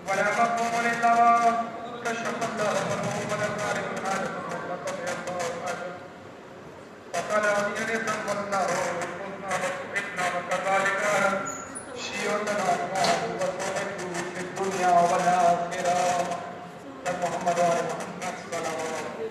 ولا مفهوم للغة كشف الله عنه ولا خالق حاجة مطلقة الله حاجة وقال أبينا والله قلنا وسعدنا وكذلك شيوتنا وسعد في الدنيا والآخرة محمد وعلى محمد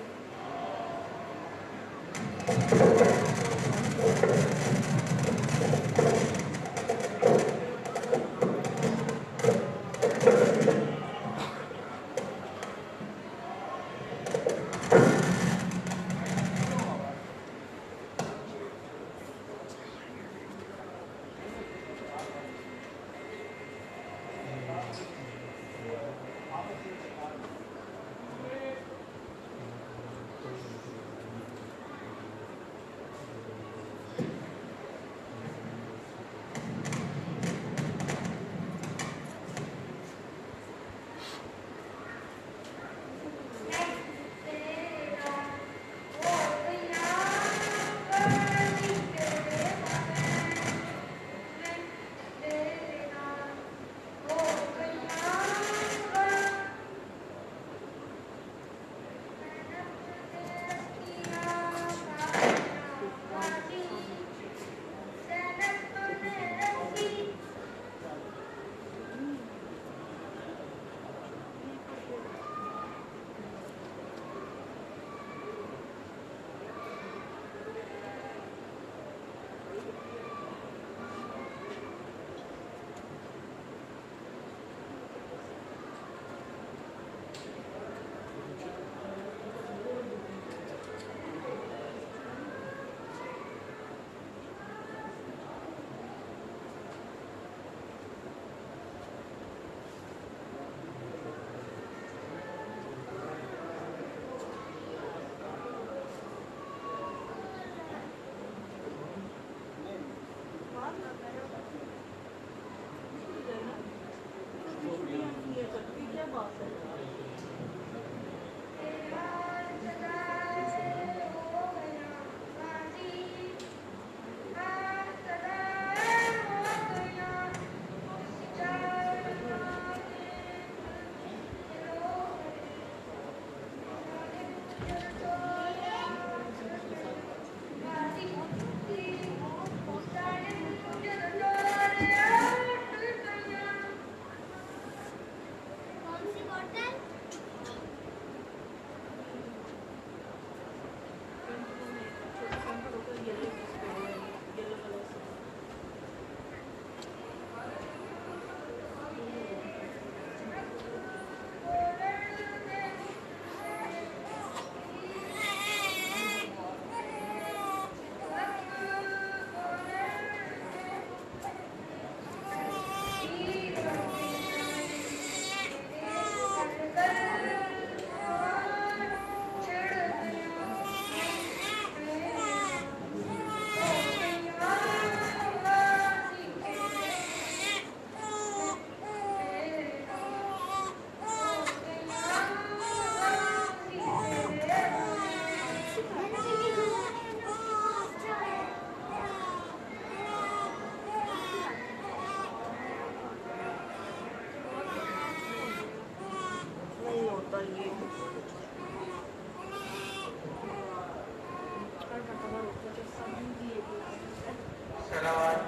صلوات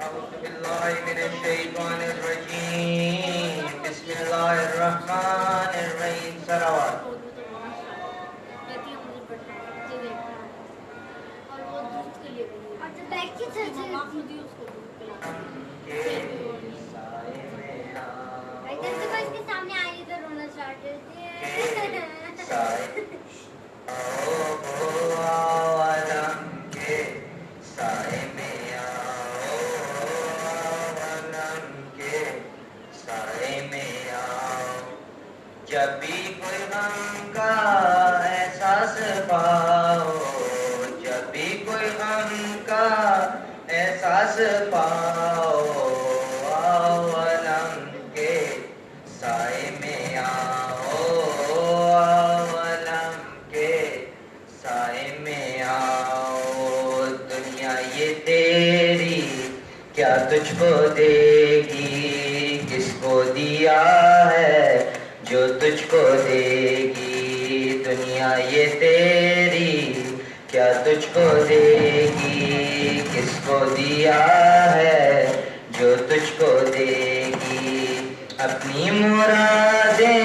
أعوذ بالله من الشيطان الرجيم بسم الله الرحمن الرحيم صلوات جب بھی کوئی غم کا احساس پاؤ جب بھی کوئی غم کا احساس پاؤ آؤ علم کے سائے میں آؤ علم کے سائے میں آؤ تجھ کو دے گی؟ کس کو دیا ہے جو تجھ کو دے گی؟ دنیا یہ تیری کیا تجھ کو دے گی؟ کس کو دیا ہے جو تجھ کو دے گی؟ اپنی مرادیں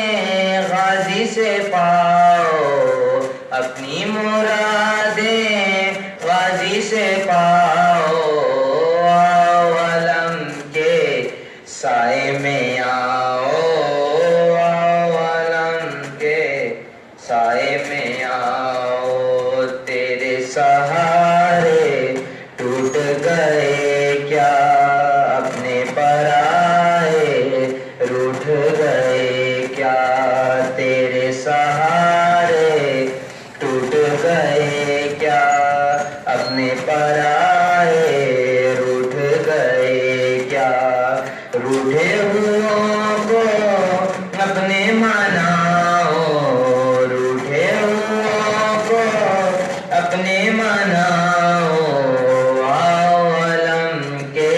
غازی سے پاؤ، اپنی مرادیں غازی سے پاؤ، آؤ علم کے سائے میں آؤ، آؤ علم کے سائے میں آؤ۔ تیرے سہارے ٹوٹ گئے کیا اپنے پرائے روٹھ گئے کیا؟ تیرے سہارے ٹوٹ گئے کیا اپنے پرائے روٹھ گئے کیا؟ روٹھے ہوئوں کو اپنے مناؤ، روٹھے ہوئوں کو اپنے مناؤ، آؤ علم کے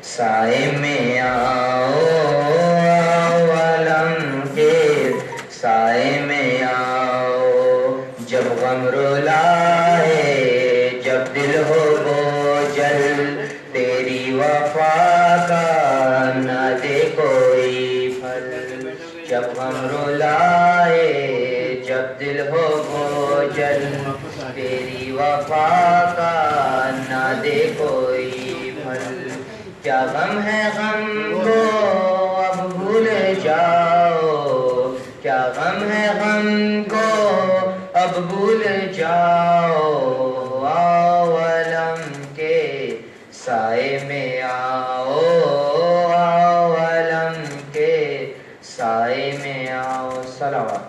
سائے میں آؤ، آؤ علم کے سائے میں آؤ۔ جب غم رلائے، جب دل ہو بوجھل، تیری وفا کا نہ دے کوئی پھل۔ جب غم رلائے، جب دل ہو بوجھل، تیری وفا کا نہ دے کوئی پھل۔ کیا غم ہے غم کو اب بھول جاؤ، کیا غم ہے غم کو اب بھول جاؤ، آؤ علم کے سائے میں آؤ، آؤ علم کے سائے میں آؤ۔ صلوات۔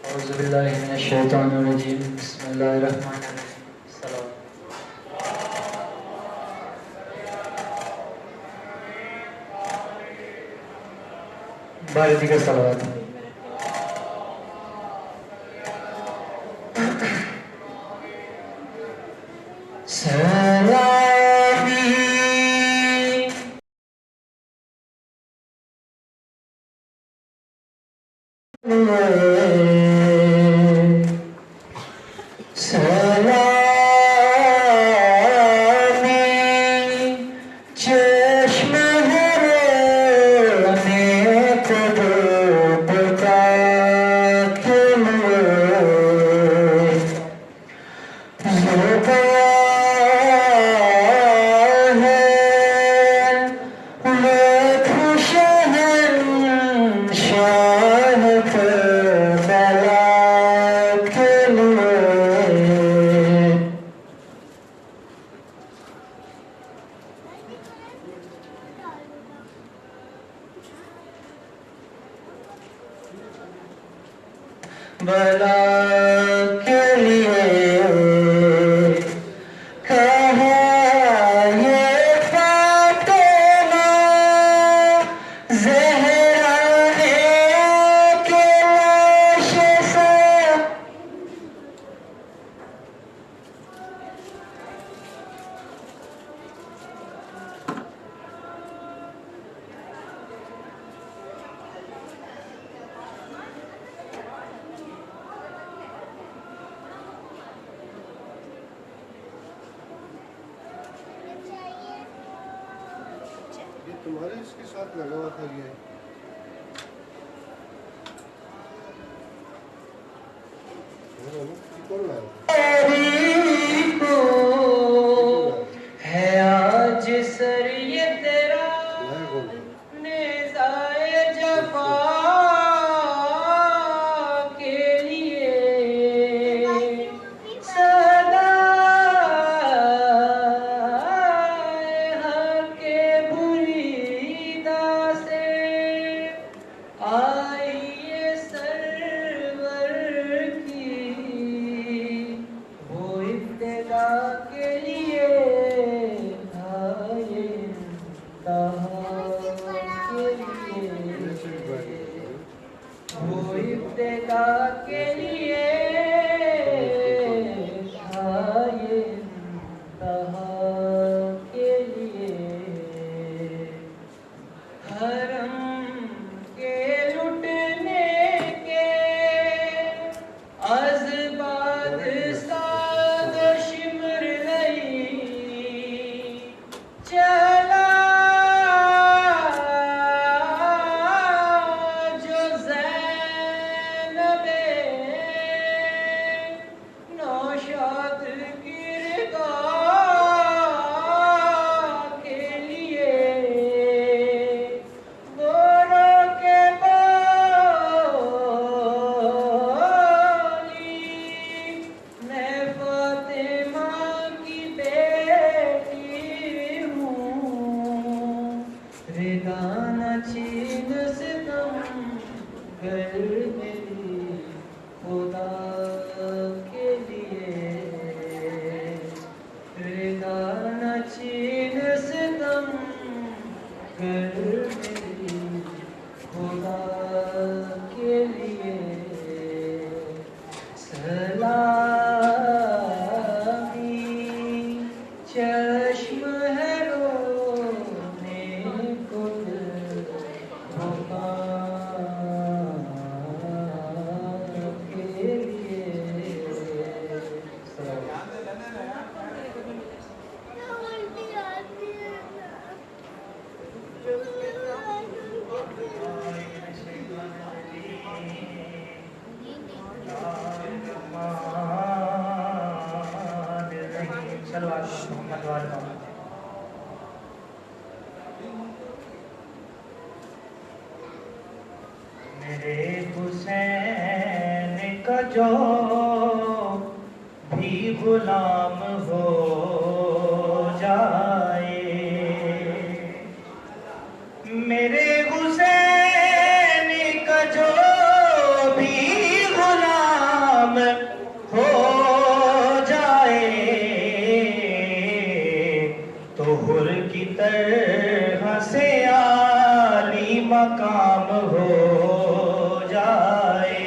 اعوذ باللہ من الشیطان الرجیم، بسم اللہ الرحمن الرحیم۔ صلوات۔ بارتی کا صلوات۔ بلا کے لیے کہا یہ فاطمہ زہرا ہے کہ لاش سے تمہارے اس کے ساتھ لگا ہوا تھا یہ کون لایا ہے آج سر یہ تیرا لایا کون تھا؟ نیزائے جفا کے لیے صدا حق بریدہ سے آئیے سرور کی وہ ابتدا کے لیے آئے انتہا کے لیے وہ ابتدا کے لیے نہ چھین ستم گر میری خدا کے لیے ردا نہ چھین ستم گر میری خدا کے لیے سلامی چشم ہے رونے کو کے لیے میرے حسین کا جو بھی غلام ہو جائے میرے حسین کا جو بھی غلام ہو جائے تو حر کی طرح سے عالی مقام ہو جائے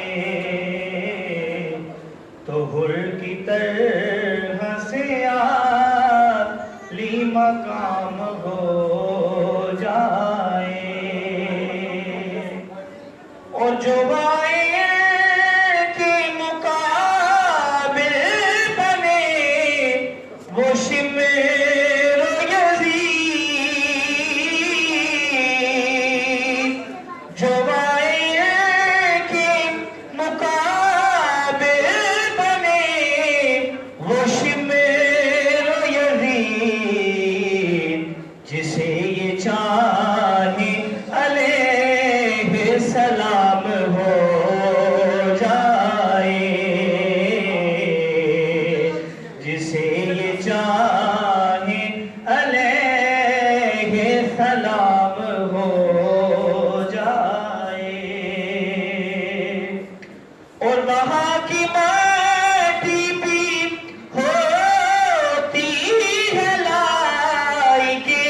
تو حر کی طرح سے عالی مقام ہو جائے اور جو بائیں کے مقابل بنے وہ شمر و یزید جو بائیں کے مقابل بنے وہ شمر و یزید جسے یہ چاہے علیہ السلام ہو جائے جسے یہ چاہے علیہ السلام ہو جائے اور وہاں کی مٹی بھی ہوتی ہے لائی کے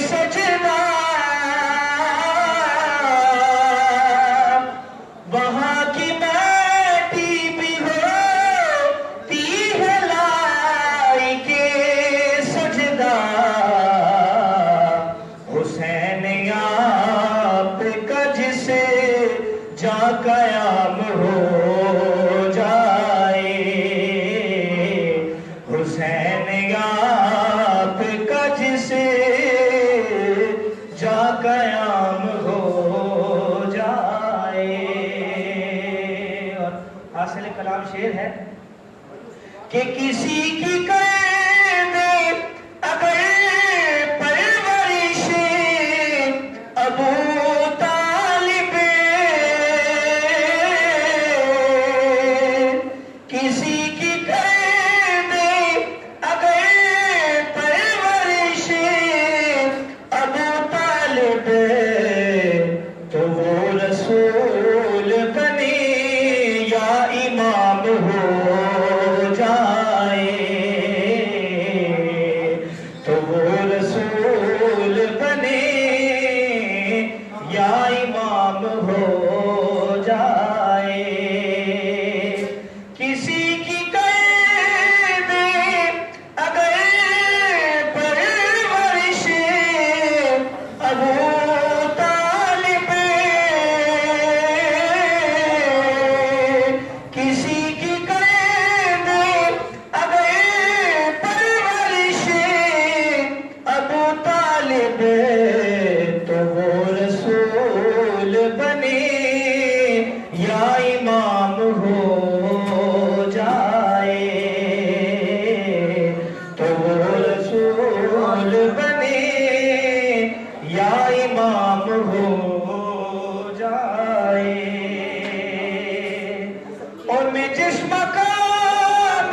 سجدہ وہاں کی مٹی بھی ہوتی ہے لائی کے سجدہ حسین آپ کا جسے جا قیام ہو جائے حسین آپ کا جسے جا قیام ہو جائے اور حاصل کلام شعر ہے کہ کسی کی قید اگر پرورش ابو طالب کسی کی قید اگر پرورش ابو طالب تو وہ رسول بنے یا امام ہو جائے تو وہ رسول بنے یا امام ہو جائے کسی کی قید اگر پرورش ابو طالب کسی کی قید اگر پرورش ابو طالب تو وہ رسول بنے یا امام ہو جائے تو وہ رسول بنے یا امام ہو جائے اور میں جس مقام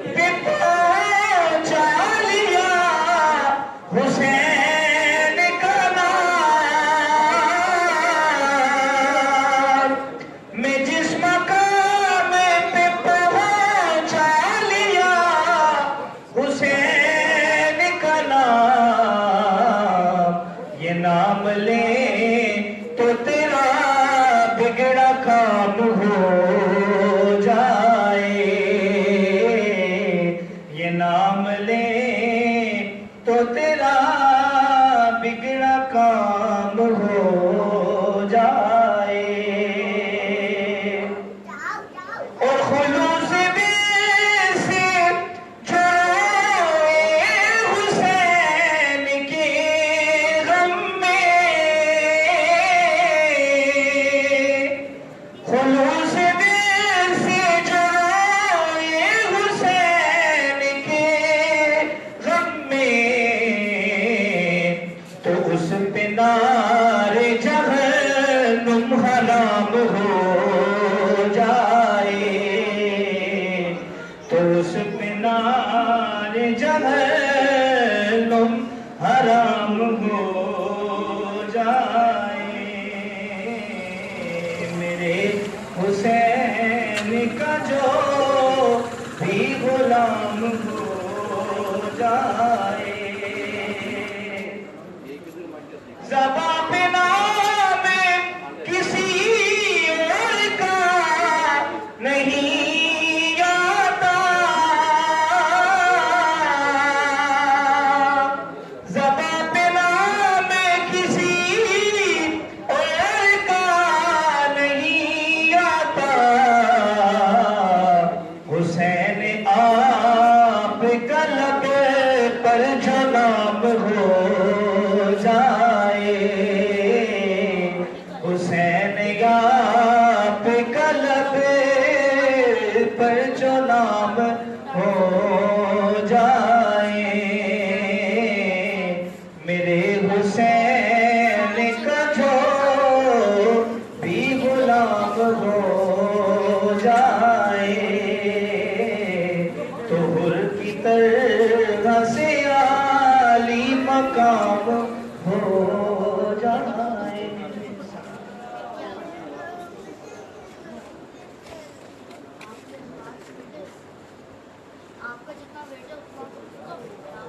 پہ پہنچا لیا حسین کا نام نام لیں تو تیرا بگڑا کام ہو جائے، یہ نام لیں تو تیرا بگڑا کام ہو جائے، اور خلوص دل سے جوئے حسین کے غم میں، خلوص دل سے جوئے حسین کے غم میں، تو اس پہ نار جہنم حرام ہو جائے، تو اس پہ نار جہنم حرام ہو جائے، میرے حسین کا جو بھی غلام ہو جائے، زباں پہ نام کسی اور کا نہیں آتا، زباں پہ نام کسی اور کا نہیں آتا، حسین آپ کا لب پر جو نام ہو جائے، حسین آپ کا لب پر جو نام ہو جائے، میرے حسین کا جو بھی غلام ہو جائے، تو حر کی طرح سے عالی مقام ہو جائے۔ آپ کا جتنا ویٹ ہے اتنا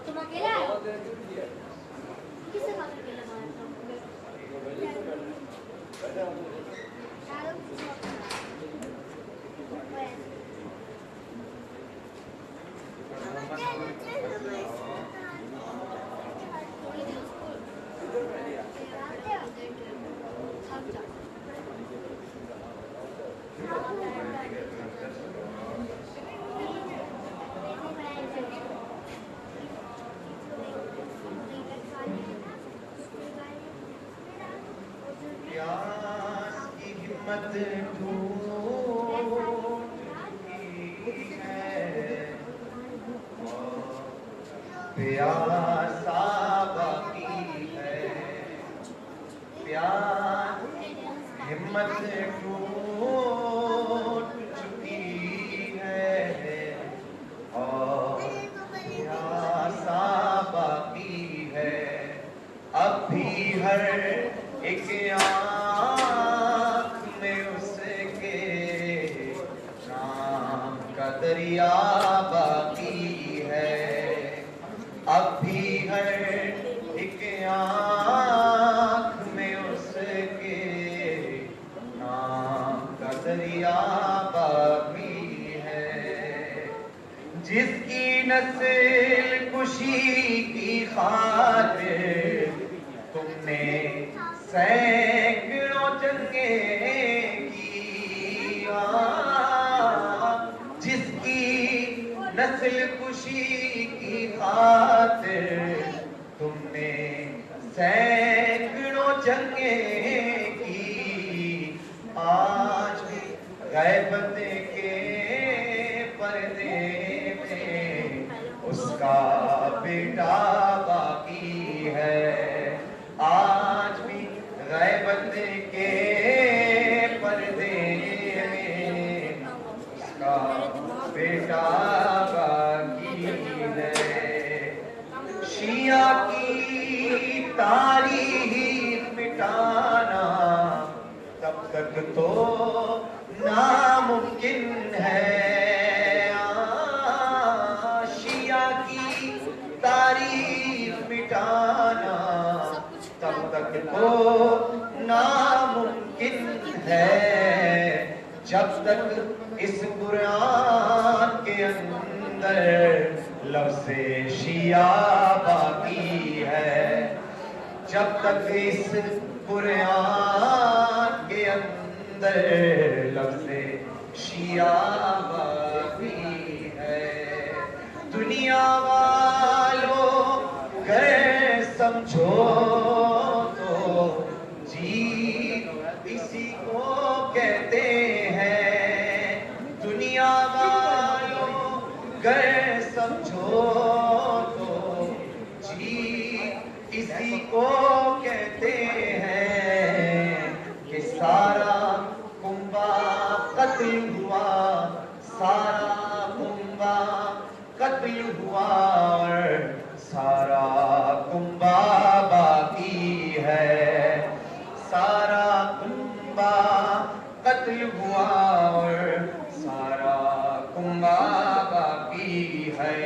تم اکیلا ہے؟ کس سے بات اکیلا پیاس کی ہمت ٹوٹ چکی ہے، پیاسا باقی ہے، پیاس ہمت ٹوٹ چکی ہے، اور پیاسا باقی ہے، اب بھی ہر ایک آنکھ میں اس کے نام کا دریا باقی ہے، اب بھی ہر ایک آنکھ میں اس کے نام کا دریا باقی ہے، جس کی نسل کشی کی خاطر تم نے سینکڑوں جنگیں کی، جس کی نسل کشی کی خاطر تم نے سینکڑوں جنگیں کی، آج بھی غیبت کے پردے میں اس کا بیٹا باقی ہے، آج بھی غیبت کے پردے میں اس کا بیٹا باقی ہے، شیعہ کی تاریخ مٹانا تب تک تو ناممکن ناممکن ہے جب تک اس قرآن کے اندر لفظ شیعہ باقی ہے، جب تک اس قرآن کے اندر لفظ شیعہ باقی ہے۔ دنیا والوں گر سمجھو تو جیت اسی کو کہتے ہیں، دنیا والوں گر سمجھو تو جیت اسی کو کہتے ہیں کہ سارا کنبہ قتل ہوا، سارا کنبہ قتل ہوا اور سارا کنبہ باقی ہے، سارا کنبہ قتل ہوا اور سارا کنبہ باقی ہے۔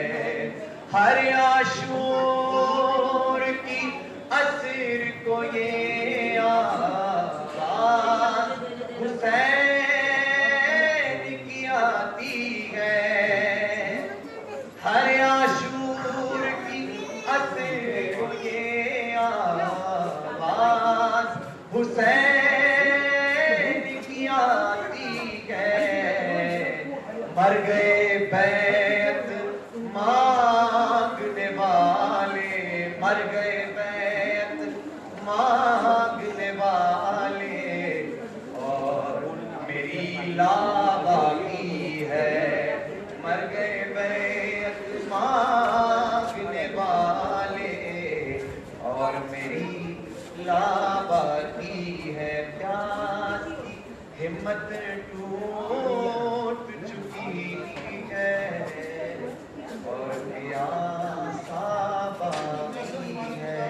ہر عاشور کی عصر کو یہ آواز حسین کی آتی ہے، ہر عاشور کی عصر کو یہ آواز حسین کی آتی ہے۔ مر گئے بیعت مانگنے والے، مر گئے بیعت مانگنے والے اور میری لا باقی ہے، مر گئے بیعت مانگنے والے اور میری لا باقی ہے۔ پیاس کی ہمت ٹوٹ چکی ہے اور پیاسا باقی ہے۔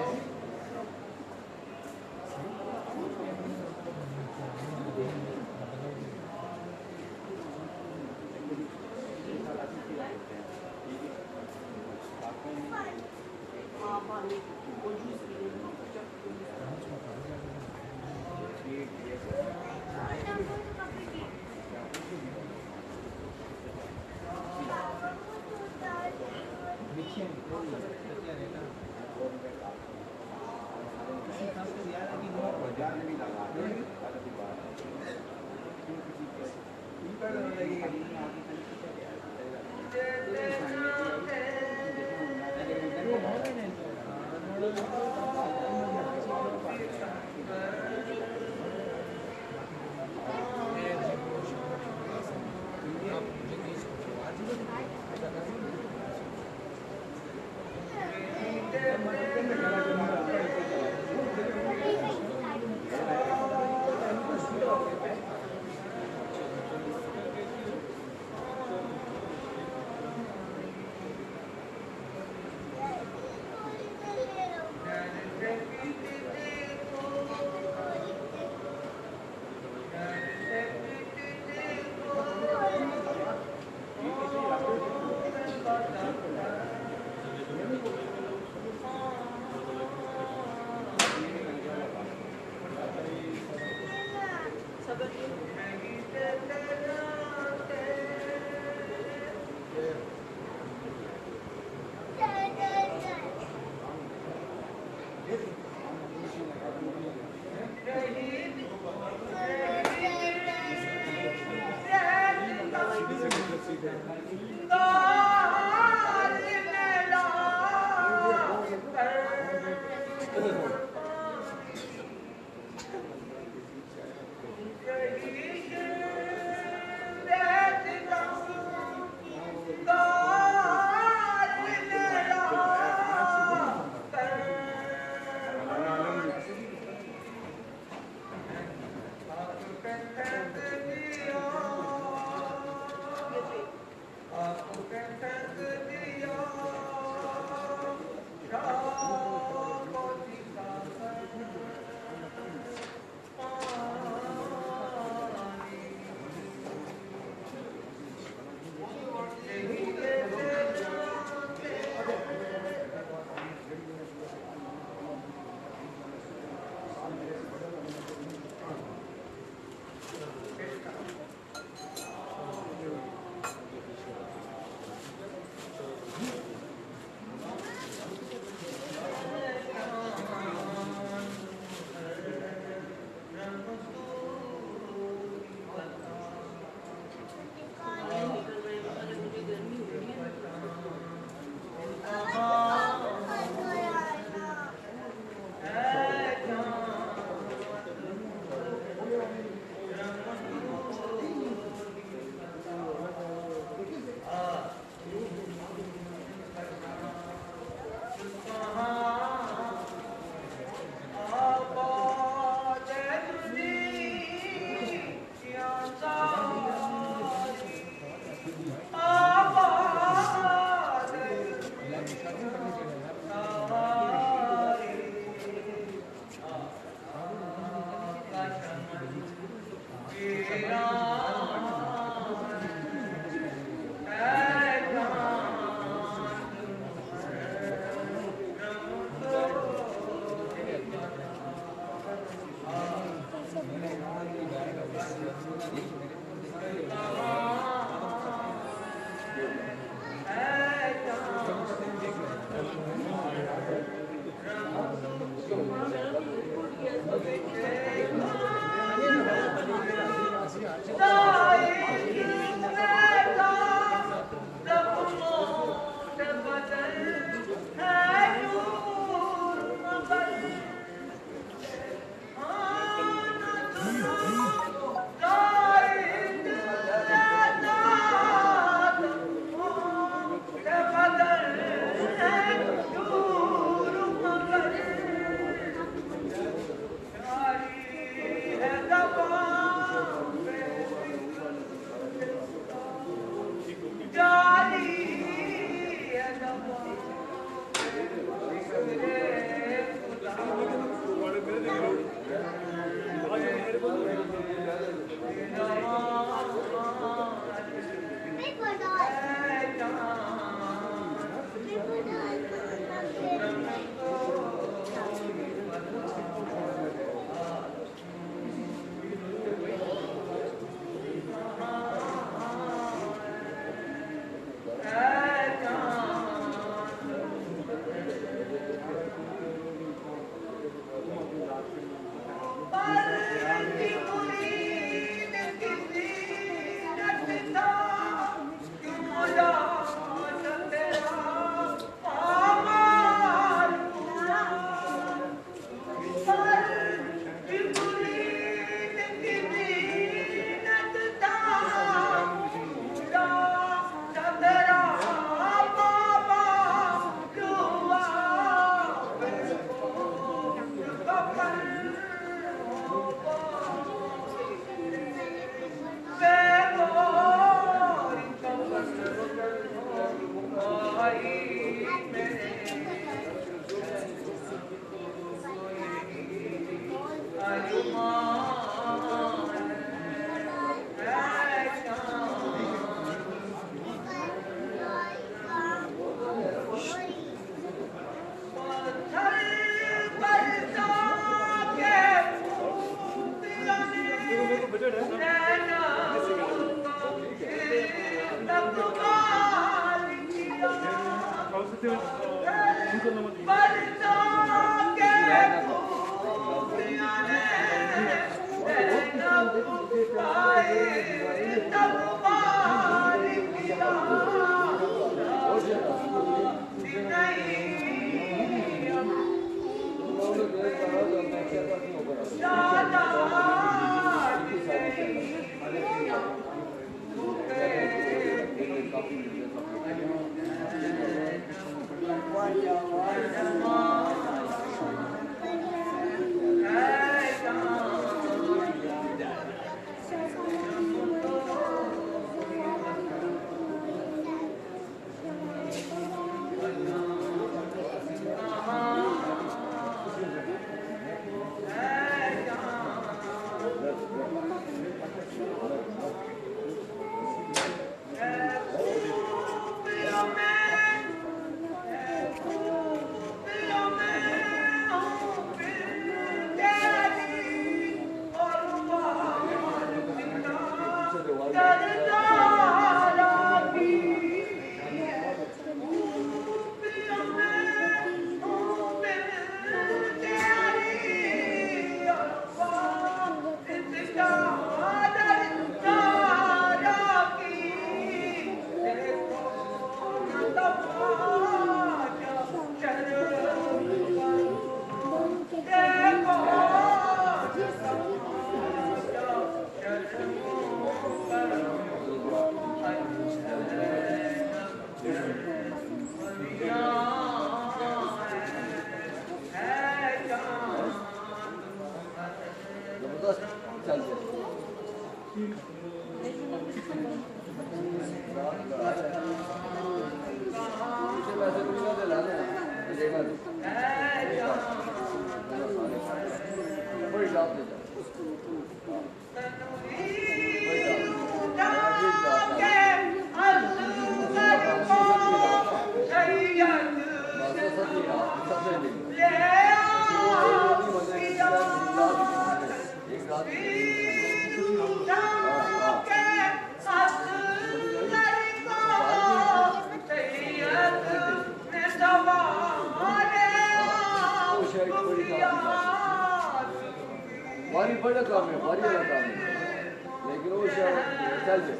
باری بڑا کام ہے، باری والا کام ہے، لیکن وہ شاید چل جائے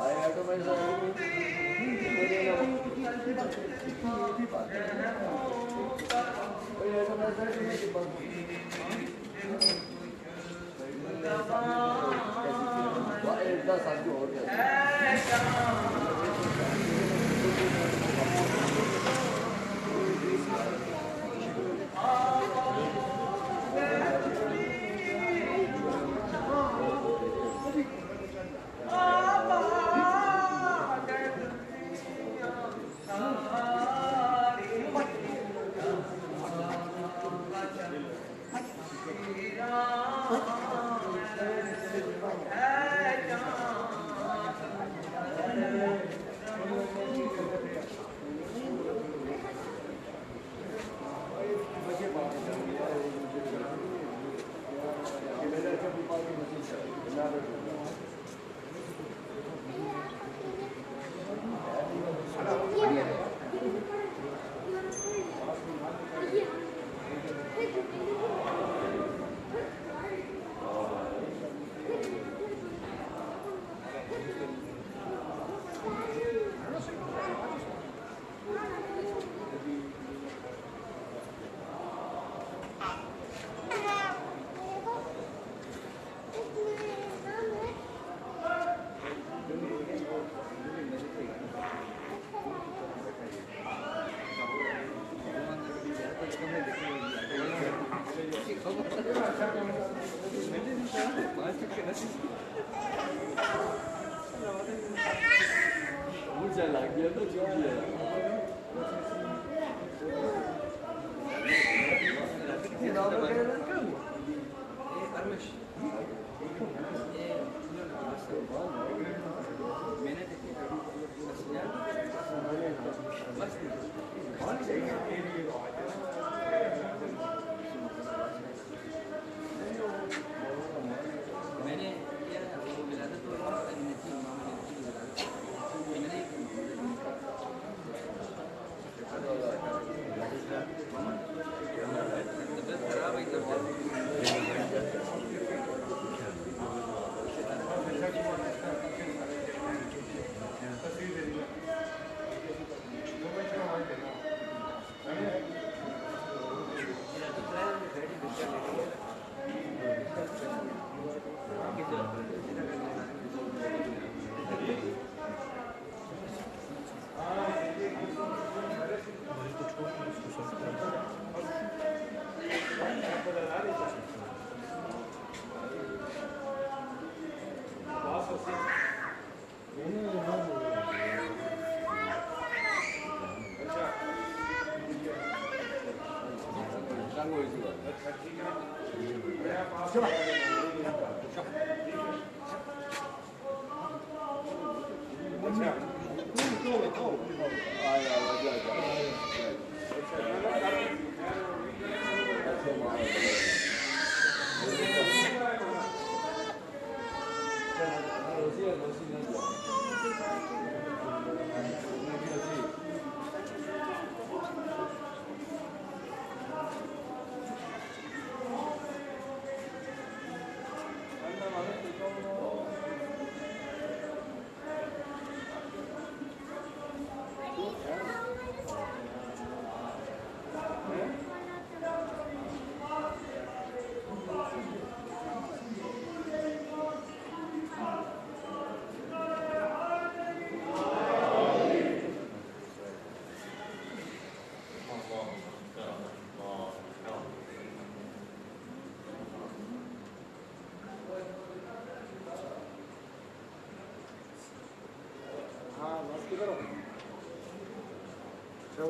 آئے آٹومیٹک ساتھ ہو گیا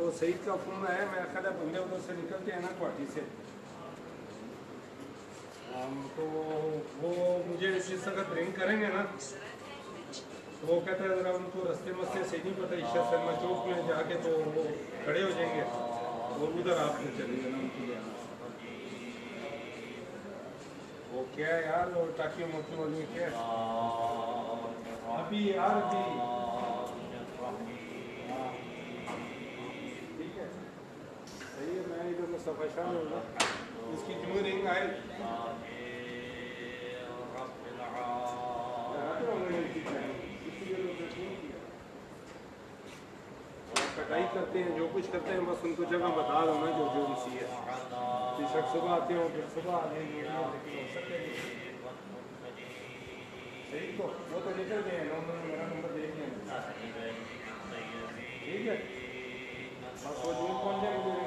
وہ سعید کا فون ہے، میں خدا بندے ادھر سے نکل کے ہے نا کوٹھی سے تو وہ مجھے جس وقت رنگ کریں گے نا تو وہ کہتا ہے ذرا ان کو رستے مستے سے نہیں پتہ عشاء سرما چوک میں جا کے تو وہ کھڑے ہو جائیں گے اور ادھر آپ نے چلے جانا ان کے لیے آنا وہ کیا ہے یار وہ ٹاکیوں موٹوں والی کیا ہے ابھی یار ابھی ٹھیک ہے صحیح ہے میں ادھر مصطفیٰ شاہ میں ہوگا اس کی جو رنگ آئے کٹائی کرتے ہیں جو کچھ کرتے ہیں بس ان کو جگہ بتا دو نا جو جو بھی سی ہے بے شک صبح آتے ہوں پھر صبح آ جائیں گے لیکن ہو سکے صحیح تو وہ تو نکل گئے ہیں انہوں نے میرا نمبر دیکھ لیا ٹھیک ہے بس وہ دور پہنچ جائیں گے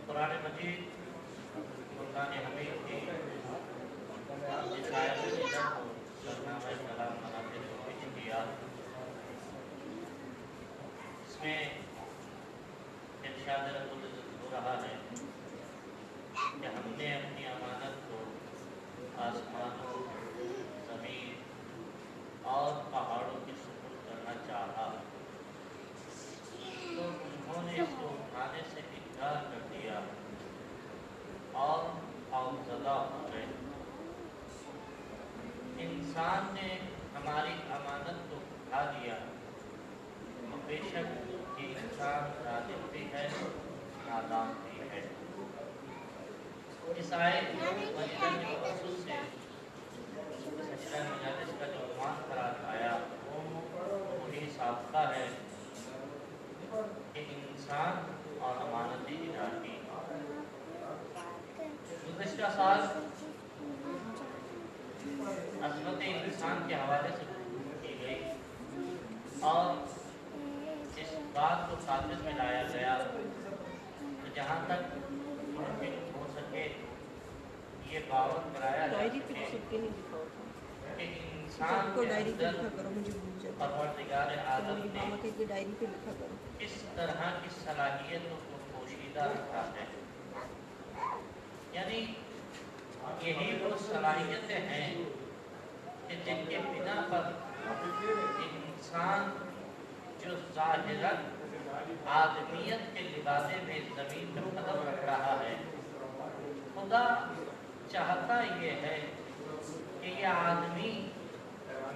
قرآن مجید قرآن حمید کی جس آیت کریمہ کو سرنامہ کلام بناتے ہوئے اختیار اس میں ارشاد رب العزت ہو رہا ہے کہ ہم نے اپنی امانت کو آسمانوں زمین اور پہاڑوں کے سپرد کرنا چاہا تو انہوں نے اس کو اٹھانے سے انکار کر دیا اور خوفزدہ ہو گئے۔ انسان نے ہماری امانت کو اٹھا دیا تو بے شک یہ انسان ظالم بھی ہے نادان بھی ہے۔ اس آیت کو مجیدہ کے خصوص سے سلسلہ مجالس کا جو عنوان قرار آیا وہی سابقہ ہے کہ انسان اور امانت الہی۔ گزشتہ سال عظمت انسان کے حوالے سے گفتگو کی گئی اور اس بات کو خاطر میں لایا گیا کہ جہاں تک ممکن ہو سکے یہ باور کرایا جا سکے کہ انسان کے اندر پروردگار عالم نے اس طرح کی صلاحیتوں کو پوشیدہ رکھا ہے، یعنی یہی وہ صلاحیتیں ہیں کہ جن کے بنا پر انسان جو ظاہراً آدمیت کے لبادے میں زمین پر قدم رکھ رہا ہے، خدا چاہتا یہ ہے کہ یہ آدمی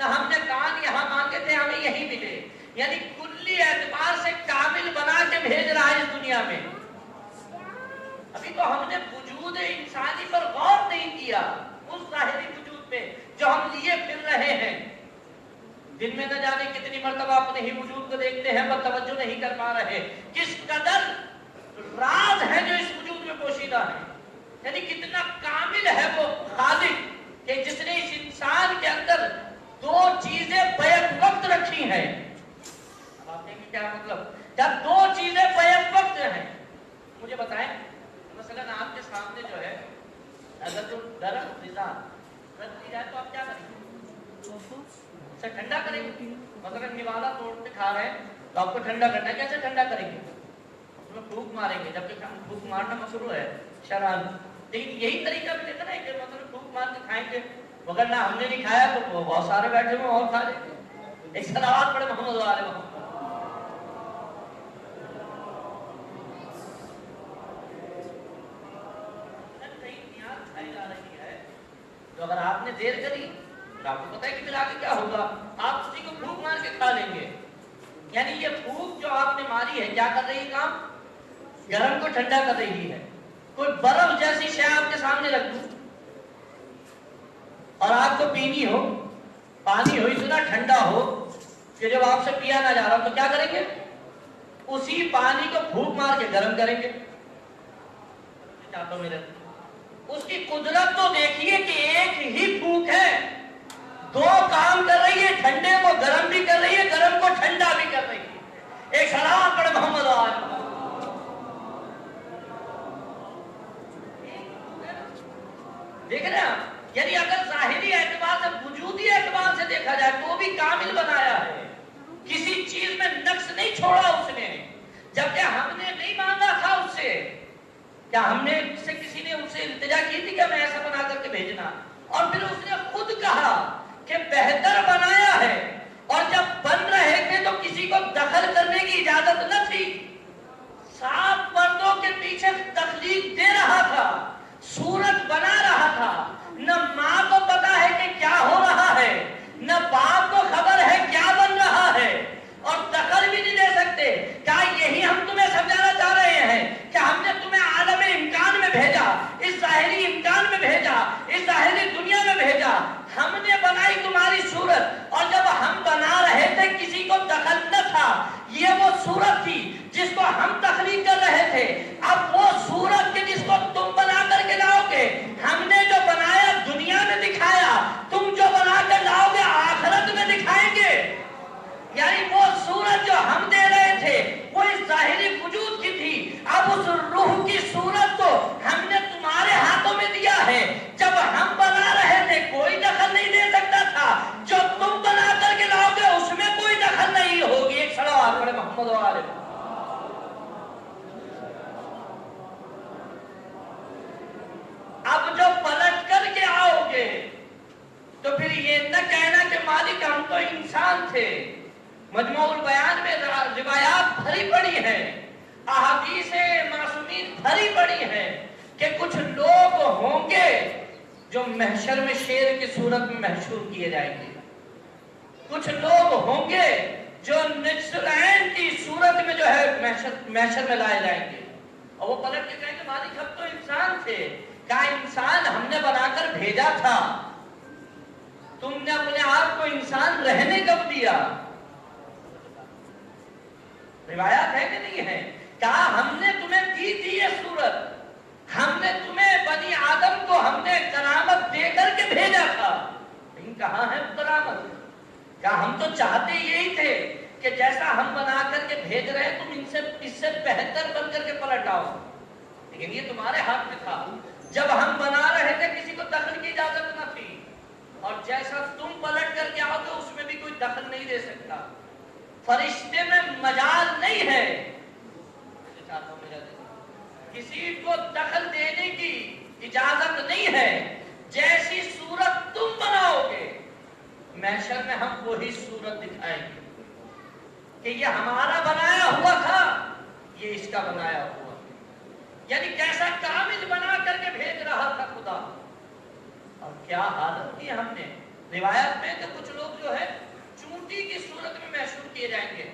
نہ ہم نے کان یہاں مانگے تھے ہمیں یہی ملے. یعنی کلی اعتبار سے کامل بنا کے بھیج رہا ہے اس دنیا میں. ابھی تو ہم نے وجود انسانی پر غور نہیں کیا، اس ظاہری وجود پہ جو ہم لیے پھر رہے ہیں. دن میں نہ جانے کتنی مرتبہ اپنے ہی وجود کو دیکھتے ہیں پر توجہ نہیں کر پا رہے. کس قدر راز ہے جو اس وجود میں پوشیدہ ہے. یعنی کتنا کامل ہے وہ خالق کہ جس نے اس انسان کے اندر دو چیزیں بیک وقت رکھی ہیں. اب آپ دیکھیں کیا مطلب، جب دو چیزیں بیک وقت ہیں. مجھے بتائیں مثلا آپ کے سامنے جو ہے اگر جو درخت غذا رکھ دی جائے تو آپ کیا کریں گے؟ اسے ٹھنڈا کریں گے. مثلا نوالا توڑ کے کھا رہے ہیں تو آپ کو ٹھنڈا کرنا ہے، کیسے ٹھنڈا کریں گے؟ اس میں پھونک ماریں گے، جبکہ پھونک مارنا مشروع ہے شرعاً. لیکن یہی طریقہ بھی دیکھا نا کہ مطلب پھونک مار کے کھائیں گے، مگر نہ ہم نے نہیں کھایا تو بہت سارے بیٹھے ہوئے اور کھا لیں گے. ایک صلوات پڑھے محمد و آل محمد. تو اگر آپ نے دیر کری تو آپ کو پتہ ہے کہ پھر آگے کیا ہوگا، آپ اسی کو پھونک مار کے کھا لیں گے. یعنی یہ پھونک جو آپ نے ماری ہے کیا کر رہی ہے کام؟ گرم کو ٹھنڈا کر رہی ہے. کوئی برف جیسی شے آپ کے سامنے رکھ دوں اور آپ کو پینی ہو، پانی ہو اتنا ٹھنڈا ہو کہ جب آپ سے پیا نہ جا رہا تو کیا کریں گے؟ اسی پانی کو پھونک مار کے گرم کریں گے. اس کی قدرت تو دیکھیے کہ ایک ہی پھونک ہے، دو کام کر رہی ہے، ٹھنڈے کو گرم بھی کر رہی ہے، گرم کو ٹھنڈا بھی کر رہی ہے. ایک صلوات پڑھے محمد آل. دیکھ رہے ہیں آپ، یعنی اگر ظاہری اعتبار سے وجودی اعتبار سے دیکھا جائے تو بھی کامل بنایا ہے. کسی چیز میں نقص نہیں چھوڑا اس نے، جبکہ ہم نے نہیں مانگا تھا اس سے. کیا ہم نے سے کسی نے اس سے التجا کی تھی کہ ہمیں ایسا بنا کر کے بھیجنا؟ اور پھر اس نے خود کہا کہ بہتر بنایا ہے. اور جب بن رہے تھے تو کسی کو دخل کرنے کی اجازت نہ تھی. 7 پردوں کے پیچھے تخلیق دے رہا تھا، صورت بنا رہا تھا. نہ ماں کو پتا ہے کہ کیا ہو رہا ہے، نہ باپ کو خبر ہے کیا بن رہا ہے، اور دخل بھی نہیں دے سکتے. کیا یہی ہم تمہیں سمجھانا چاہ رہے ہیں کہ ہم نے تمہیں عالم امکان میں بھیجا، اس ظاہری امکان میں بھیجا، اس ظاہری دنیا میں بھیجا. ہم نے بنائی تمہاری صورت، اور جب ہم بنا رہے تھے کسی کو دخل نہ تھا. یہ وہ صورت تھی جس کو ہم تخلیق کر رہے تھے. اب وہ صورت کے جس کو تم بنا کر کے لاؤ گے، ہم نے جو بنایا دنیا میں دکھایا، تم جو بنا کر لاؤ گے آخرت میں دکھائیں گے. یعنی وہ صورت جو ہم دے رہے تھے وہ اس ظاہری وجود کی تھی. اب اس روح کی صورت کو ہم نے تمہارے ہاتھوں میں دیا ہے. جب ہم بنا رہے تھے کوئی دخل نہیں دے سکتا تھا، جو تم بنا کر کے لاؤ گے اس میں کوئی دخل نہیں ہوگی. ایک صلوات پڑھے محمد و آل. اب جو پلٹ کر کے آؤ گے تو پھر یہ نہ کہنا کہ مالک ہم تو انسان تھے. مجموع البیان میں روایات بھری پڑی ہیں، احادیث معصومین بھری پڑی ہیں کہ کچھ لوگ ہوں گے جو محشر میں شیر کی صورت میں محشور کیے جائیں گے. کچھ لوگ ہوں گے جو نجسلعین کی صورت میں جو ہے محشر میں لائے جائیں گے. اور وہ پلٹ کے کہیں کہ مالک ہم تو انسان تھے. کہا انسان ہم نے بنا کر بھیجا تھا، تم نے اپنے آپ کو انسان رہنے کب دیا؟ روایات ہے کہ نہیں ہے؟ کہا ہم نے تمہیں دی تھی یہ صورت، ہم نے تمہیں بنی آدم کو ہم نے کرامت دے کر کے بھیجا تھا. لیکن کہاں ہے کرامت؟ کہا ہم تو چاہتے یہی تھے کہ جیسا ہم بنا کر کے بھیج رہے تم اس سے بہتر بن کر کے پلٹ آؤ. لیکن یہ تمہارے ہاتھ میں تھا. جب ہم بنا رہے تھے کسی کو دخل کی اجازت نہ تھی، اور جیسا تم پلٹ کر کے آؤ گے اس میں بھی کوئی دخل نہیں دے سکتا. فرشتے میں مجال نہیں ہے، کسی کو دخل دینے کی اجازت نہیں ہے. جیسی صورت تم بناؤ گے محشر میں ہم وہی صورت دکھائیں گے کہ یہ ہمارا بنایا ہوا تھا، یہ اس کا بنایا ہوا. یعنی کیسا کامل بنا کر کے بھیج رہا تھا خدا. اور کیا حالت کی ہم نے. روایت میں کہ کچھ لوگ جو ہے چونٹی کی صورت میں محشور کیے جائیں گے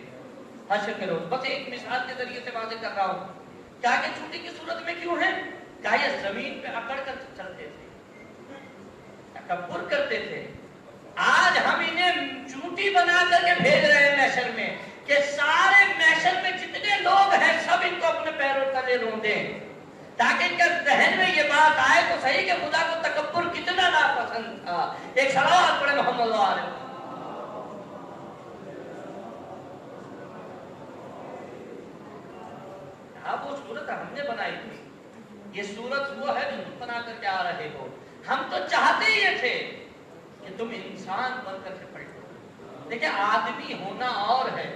حشر کے روز. بس ایک مثال کے ذریعے سے واضح کر رہا ہوں. کیا کہ چونٹی کی صورت میں کیوں ہے؟ کیا یہ زمین پہ اکڑ کر چلتے تھے, تکبر کرتے تھے. آج ہم انہیں چونٹی بنا کر کے بھیج رہے ہیں محشر میں کہ سارے محشر میں جتنے لوگ ہیں سب ان کو اپنے پیروں تلے روندیں, تاکہ ان کے ذہن میں یہ بات آئے تو صحیح کہ خدا کو تکبر کتنا ناپسند تھا. ایک صلوات پڑھے محمد علیہ. اب وہ صورت ہم نے بنائی تھی, یہ صورت وہ ہے جو تم بنا کر کے آ رہے ہو. ہم تو چاہتے ہی یہ تھے کہ تم انسان بن کر کے پلٹو, لیکن آدمی ہونا اور ہے.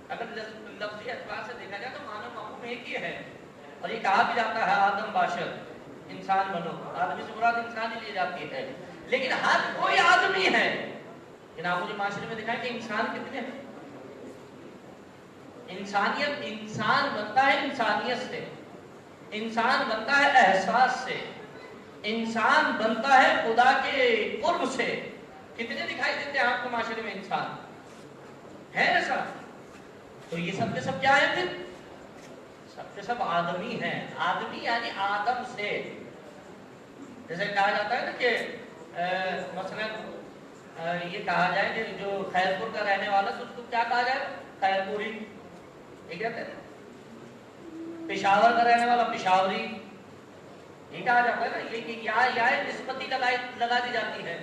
اگر لفظی اعتبار سے دیکھا جائے تو معنی مفہوم ایک ہی ہے, اور یہ کہا بھی جاتا ہے آدم باشر, انسان بنو. آدمی سے مراد انسان ہی لی جاتی ہے, لیکن ہر کوئی آدمی ہے. لیکن آپ مجھے معاشرے میں دکھائیں کہ انسان کتنے ہیں. انسانیت, انسان بنتا ہے انسانیت سے, انسان بنتا ہے احساس سے, انسان بنتا ہے خدا کے قرب سے. کتنے دکھائی دیتے ہیں آپ کو معاشرے میں انسان ہے ایسا؟ تو یہ سب کے سب کیا ہے پھر؟ سب کے سب آدمی ہیں. آدمی یعنی آدم سے. جیسے کہا جاتا ہے نا کہ مثلا یہ کہا جائے کہ جو خیر پور کا رہنے والا تو اس کو کیا کہا جائے؟ خیر پوری. یہ کہتے ہیں پشاور کا رہنے والا پشاوری, یہ کہا جاتا ہے نا. یہ کہ یا نسبتی لگا دی جاتی ہے.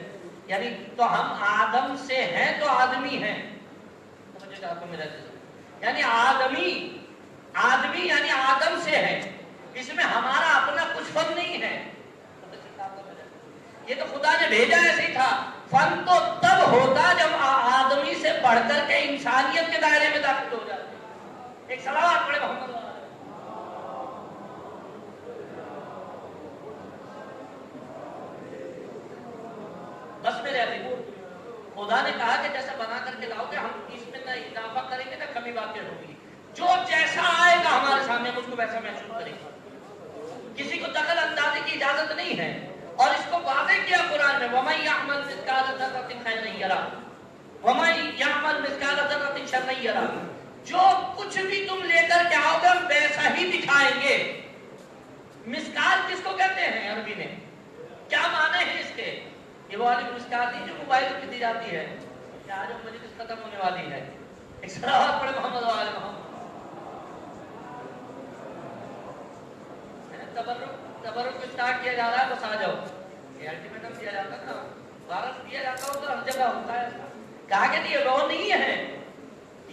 یعنی تو ہم آدم سے ہیں تو آدمی ہیں. یعنی آدمی یعنی آدم سے ہے, اس میں ہمارا اپنا کچھ فن نہیں ہے. یہ تو خدا نے بھیجا ایسے ہی تھا. فن تو تب ہوتا جب آدمی سے بڑھ کر کے انسانیت کے دائرے میں داخل ہو جاتے. ایک صلوات پڑھے محمد. بس میرے عزیز, خدا نے کہا کہ جیسا بنا کر کے لاؤ گے ہم اس میں نہ اضافہ کریں گے نہ کمی واقع ہوگی. جو جیسا آئے گا ہمارے سامنے ہم اس کو ویسا محسوس کریں گے. کسی کو دخل اندازی کی اجازت نہیں ہے. اور اس کو واضح کیا قرآن میں, وَمَن يَعْمَلْ مِثْقَالَ ذَرَّةٍ خَيْرًا يَرَهُ وَمَن يَعْمَلْ مِثْقَالَ ذَرَّةٍ شَرًّا يَرَهُ. جو کچھ بھی تم لے کر کے آؤ گے ہم ویسا ہی دکھائیں گے. مسکال کس کو کہتے ہیں عربی میں؟ کیا معنی ہے اس کے؟ یہ وہ والی مسکال نہیں جو موبائل پہ دی جاتی ہے کہ آج ہم مجلس ختم ہونے والی ہے. ایک صلوات پڑھے محمد وآل محمد. تبرک کو اسٹارٹ کیا جا رہا ہے, بس آ جاؤ. یہ الٹیمیٹم دیا جاتا نا, وارث دیا جاتا ہو تو ہر جگہ ہوتا ہے. کہا کہ یہ وہ نہیں ہے.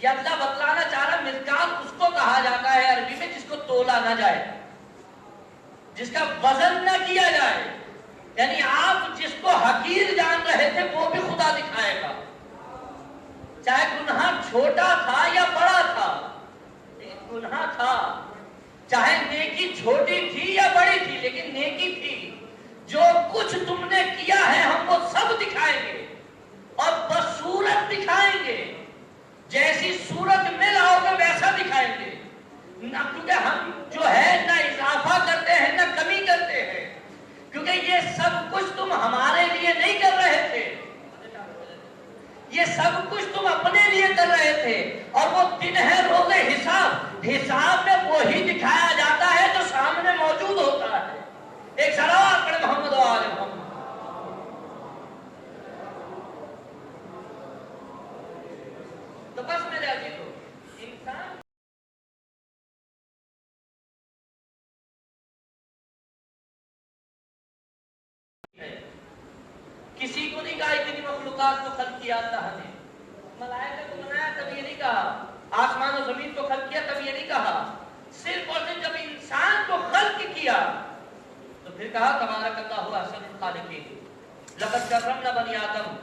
یہ اللہ بتلانا چاہ رہا, مسکال اس کو کہا جاتا ہے عربی میں جس کو تولا نہ جائے, جس کا وزن نہ کیا جائے. یعنی آپ جس کو حقیر جان رہے تھے وہ بھی خدا دکھائے گا, چاہے گناہ چھوٹا تھا یا بڑا تھا. گناہ تھا, چاہے نیکی چھوٹی تھی یا بڑی تھی, لیکن نیکی تھی. جو کچھ تم نے کیا ہے ہم وہ سب دکھائیں گے, اور بصورت دکھائیں گے. جیسی صورت میں لاؤ گے ویسا دکھائیں گے. نہ کیونکہ ہم جو ہے نہ اضافہ کرتے ہیں نہ کمی کرتے ہیں, کیونکہ یہ سب کچھ تم ہمارے لیے نہیں کر رہے تھے, یہ سب کچھ تم اپنے لیے کر رہے تھے. اور وہ دن ہے روز حساب, حساب میں وہی دکھایا جاتا ہے جو سامنے موجود ہوتا ہے. ایک صلوات پڑھے محمد وآل محمد. تو بس میرے عزیزو, انسان کسی کو نہیں کہا اتنی مخلوقات کو خلق کیا اللہ نے. ملائکہ کو بنایا تب یہ نہیں کہا, آسمان و زمین کو خلق کیا تب یہ نہیں کہا. صرف اور صرف جب انسان کو خلق کیا تو پھر کہا تبارک اللہ احسن الخالقین. لقد کرمنا بنی آدم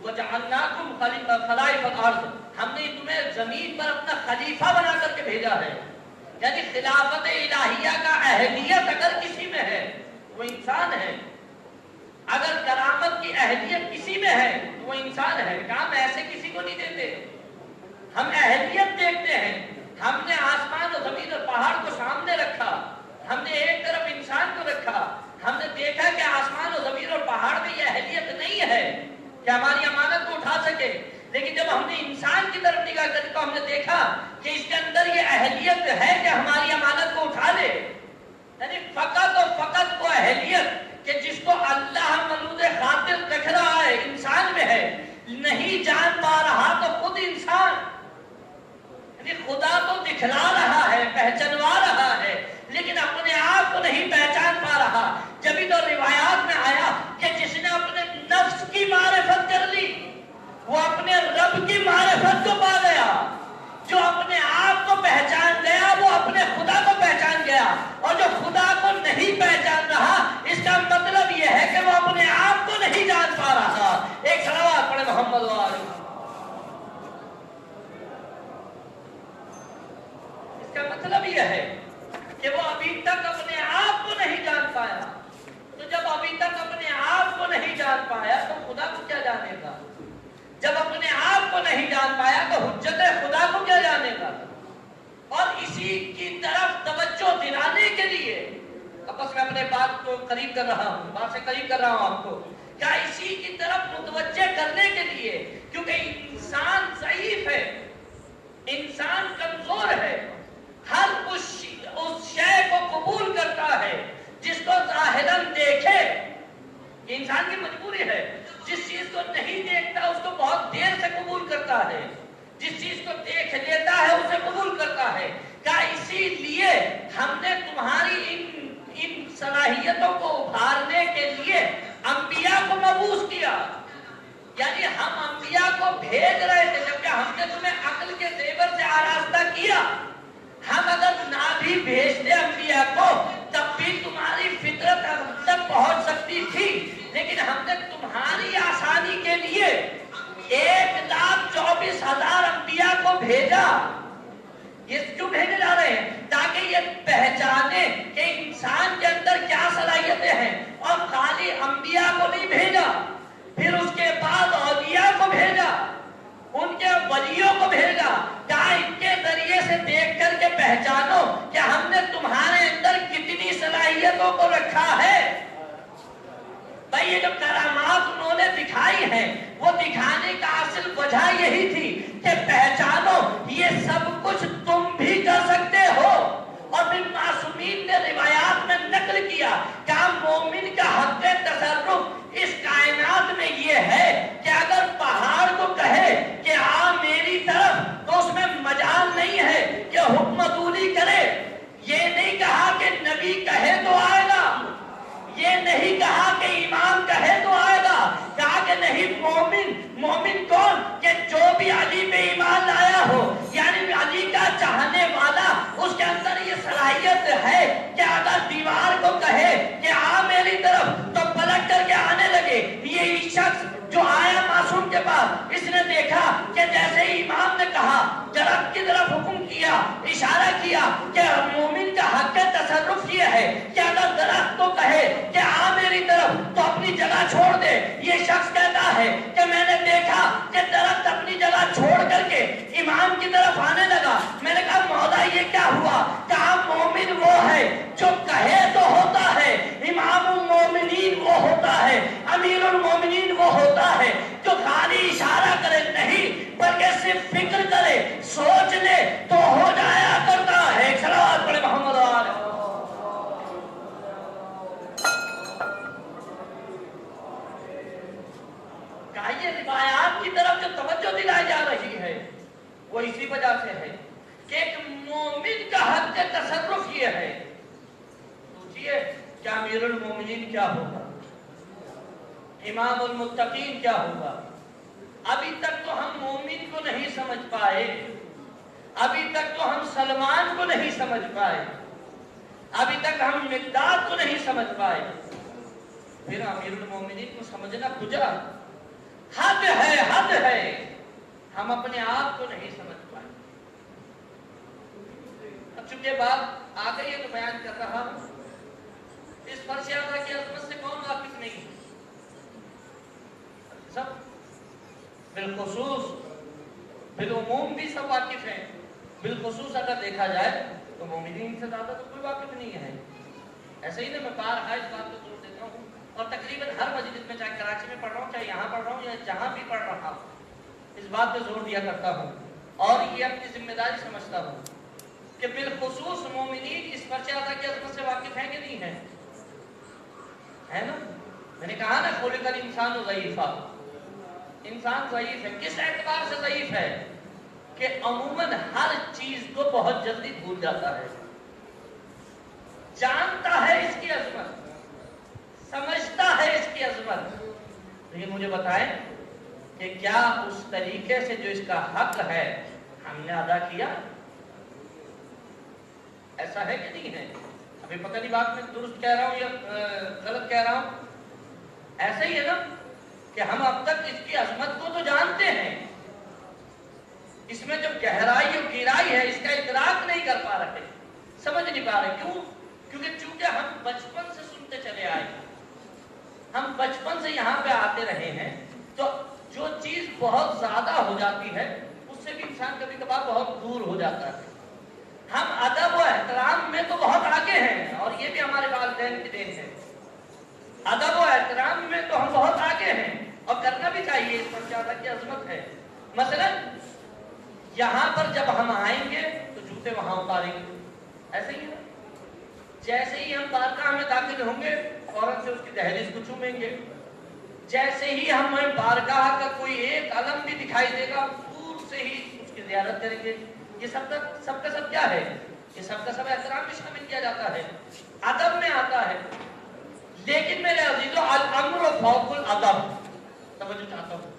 وجعلناکم خلائف الارض. ہم نے تمہیں زمین پر اپنا خلیفہ بنا کر کے بھیجا ہے. یعنی خلافت الہیہ کا اہلیت اگر کسی میں ہے وہ انسان ہے. اگر کرامت کی اہلیت کسی میں ہے تو وہ انسان ہے. کام ایسے کسی کو نہیں دیتے. ہم اہلیت دیکھتے ہیں. ہم نے آسمان و زمین اور پہاڑ کو سامنے رکھا, ہم نے ایک طرف انسان کو رکھا. ہم نے دیکھا کہ آسمان و زمین اور پہاڑ میں یہ اہلیت نہیں ہے کہ ہماری امانت کو ہم نے انسان کی طرف نگاہ کر تو ہم نے دیکھا کہ اس کے اندر یہ اہلیت ہے کہ ہماری امانت کو اٹھا لے. یعنی فقط اور فقط وہ اہلیت کہ جس کو اللہ ملود خاطر رکھ رہا ہے انسان میں ہے، نہیں جان پا رہا تو خود انسان، یعنی خدا تو دکھلا رہا ہے، پہچانوا رہا ہے، لیکن اپنے آپ کو نہیں پہچان پا رہا. جبھی تو روایات میں آیا کہ جس نے اپنے نفس کی معرفت کر لی وہ اپنے رب کی معرفت کو پا گیا. جو اپنے آپ کو پہچان گیا وہ اپنے خدا کو پہچان گیا، اور جو خدا کو نہیں پہچان رہا اس کا مطلب یہ ہے کہ وہ اپنے آپ کو نہیں جان پا رہا. ایک صلوات پڑھے محمد وآلہ. اس کا مطلب یہ ہے کہ وہ ابھی تک اپنے آپ کو نہیں جان پایا. تو جب ابھی تک اپنے آپ کو نہیں جان پایا تو خدا کو کیا جانے گا؟ جب اپنے آپ کو نہیں جان پایا تو حجت خدا کو کیا جانے گا؟ اور اسی کی طرف توجہ دلانے کے لیے بس میں اپنے بات کو قریب کر رہا ہوں، بات سے قریب کر رہا ہوں آپ کو، کیا اسی کی طرف متوجہ کرنے کے لیے، کیونکہ انسان ضعیف ہے، انسان کمزور ہے، ہر اس شے کو قبول کرتا ہے جس کو ظاہراً دیکھے. انسان کی مجبوری ہے، جس چیز کو نہیں دیکھتا اس کو بہت دیر سے قبول کرتا ہے، جس چیز کو دیکھ لیتا ہے اسے قبول کرتا ہے. کیا اسی لیے ہم نے تمہاری ان صلاحیتوں کو ابھارنے کے لیے انبیاء کو مبعوث کیا؟ یعنی ہم انبیاء کو بھیج رہے تھے، جبکہ ہم نے تمہیں عقل کے زیور سے آراستہ کیا. ہم اگر نہ بھی بھیجتے انبیاء کو تب بھی تمہاری فطرت ہم تک پہنچ سکتی تھی، لیکن ہم نے تمہاری آسانی کے لیے 1,24,000 انبیاء کو بھیجا. یہ کیوں بھیجے جا رہے ہیں؟ تاکہ یہ پہچانے کہ انسان کے اندر کیا صلاحیتیں ہیں. اور خالی انبیاء کو نہیں بھیجا، پھر اس کے بعد اولیاء کو بھیجا، ان کے ولیوں کو بھیجا. کہا ان کے ذریعے سے دیکھ کر کے پہچانو کہ ہم نے تمہارے اندر کتنی صلاحیتوں کو رکھا ہے. بھائی یہ جو کرامات انہوں نے دکھائی ہیں وہ دکھانے کا اصل وجہ یہی تھی کہ پہچانو یہ سب کچھ تم بھی کر سکتے ہو. اور پھر معصومین نے روایات میں نقل کیا کہ مومن کا حق تصرف اس کائنات میں یہ ہے کہ اگر پہاڑ کو کہے کہ آ میری طرف تو اس میں مجال نہیں ہے کہ حکم دوری کرے. یہ نہیں کہا کہ نبی کہے تو آئے گا، یہ نہیں کہا کہ امام کہے تو آئے گا. کہا کہ نہیں، مومن کون؟ کہ جو بھی علی پہ ایمان لایا ہو، یعنی علی کا چاہنے والا، اس کے اندر یہ صلاحیت ہے کہ اگر دیوار کو کہے کہ آ میری طرف تو پلٹ کر کے آنے لگے. یہ شخص جو آیا معصوم کے پاس، اس نے دیکھا کہ جیسے ہی امام نے کہا، درخت کی طرف حکم کیا، اشارہ کیا کہ مومن کا حق تصرف یہ ہے کہ اگر درخت کو کہے کہ آ میری طرف تو اپنی جگہ چھوڑ دے. یہ شخص کہتا ہے کہ میں نے دیکھا کہ درخت اپنی جگہ چھوڑ کر کے امام کی طرف آنے لگا. میں نے کہا مولا یہ کیا ہوا؟ کہا مومن وہ ہے جو کہے تو ہوتا ہے، امام المومنین وہ ہوتا ہے، امیر المومنین وہ ہوتا ہے جو خالی اشارہ کرے نہیں بلکہ صرف فکر کرے، سوچ لے تو ہو جایا کرتا ہے. صلوات پڑھے محمد وآلہ. یہ روایات کی طرف جو توجہ دلائی جا رہی ہے وہ اسی وجہ سے ہے کہ ایک مومن کا حق تصرف یہ ہے. سوچئے کہ امیر المومنین کیا ہوگا، امام المتقین کیا ہوگا. ابھی تک تو ہم مومن کو نہیں سمجھ پائے، ابھی تک تو ہم سلمان کو نہیں سمجھ پائے، ابھی تک ہم مقداد کو نہیں سمجھ پائے. پھر امیر المومنین کو سمجھنا گزرا. حد ہے، حد ہے، ہم اپنے آپ کو نہیں سمجھ پائے. اب چونکہ بات آ گئی ہے تو بیان کر رہا ہوں. اس فرش اعلیٰ کی عظمت سے کون واقف نہیں؟ سب، بالخصوص بالعموم بھی سب واقف ہیں. بالخصوص اگر دیکھا جائے تو مومنین سے زیادہ تو کوئی واقف نہیں ہے. ایسے ہی نا، میں بارہا اس بات کو زور دیتا ہوں اور تقریباً ہر مجلس میں، چاہے کراچی میں پڑھ رہا ہوں، چاہے یہاں پڑھ رہا ہوں یا جہاں بھی پڑھ رہا ہوں، اس بات پہ زور دیا کرتا ہوں اور یہ اپنی ذمہ داری سمجھتا ہوں کہ بالخصوص مومنین اس فرشِ اعلیٰ کی عظمت سے واقف ہیں کہ نہیں ہیں؟ ہے نا؟ میں نے کہا نا خلق الانسان ضعیفا، انسان ضعیف ہے. کس اعتبار سے ضعیف ہے؟ کہ عموماً ہر چیز کو بہت جلدی بھول جاتا ہے، جانتا ہے اس کی عظمت، سمجھتا ہے اس کی عظمت، لیکن مجھے بتائیں کہ کیا اس طریقے سے جو اس کا حق ہے ہم نے ادا کیا؟ ایسا ہے کہ نہیں ہے؟ ابھی پتہ نہیں بات میں درست کہہ رہا ہوں یا غلط کہہ رہا ہوں. ایسا ہی ہے نا کہ ہم اب تک اس کی عظمت کو تو جانتے ہیں، اس میں جو گہرائی اور گہرائی ہے اس کا ادراک نہیں کر پا رہے، سمجھ نہیں پا رہے. کیوں؟ کیونکہ چونکہ ہم بچپن سے سنتے چلے آئے، ہم بچپن سے یہاں پہ آتے رہے ہیں، تو جو چیز بہت زیادہ ہو جاتی ہے اس سے بھی انسان کبھی کبھار بہت دور ہو جاتا ہے. ہم ادب و احترام میں تو بہت آگے ہیں اور یہ بھی ہمارے والدین کی دین ہے. ادب و احترام میں تو ہم بہت آگے ہیں اور کرنا بھی چاہیے، اس پر زیادہ کی عظمت ہے. مثلا یہاں پر جب ہم آئیں گے تو جوتے وہاں اتاریں گے، ایسے ہی ہے. جیسے ہی ہم بارگاہ میں داخل ہوں گے فوراً سے اس کی دہلیز کو چومیں گے. جیسے ہی ہمیں بارگاہ کا کوئی ایک علم بھی دکھائی دے گا دور سے ہی اس کی زیارت کریں گے. یہ سب کا سب کیا ہے؟ یہ سب کا سب احترام میں شامل کیا جاتا ہے، ادب میں آتا ہے. لیکن میرے عزیزو الامر فوق الادب، توجہ چاہتا ہوں،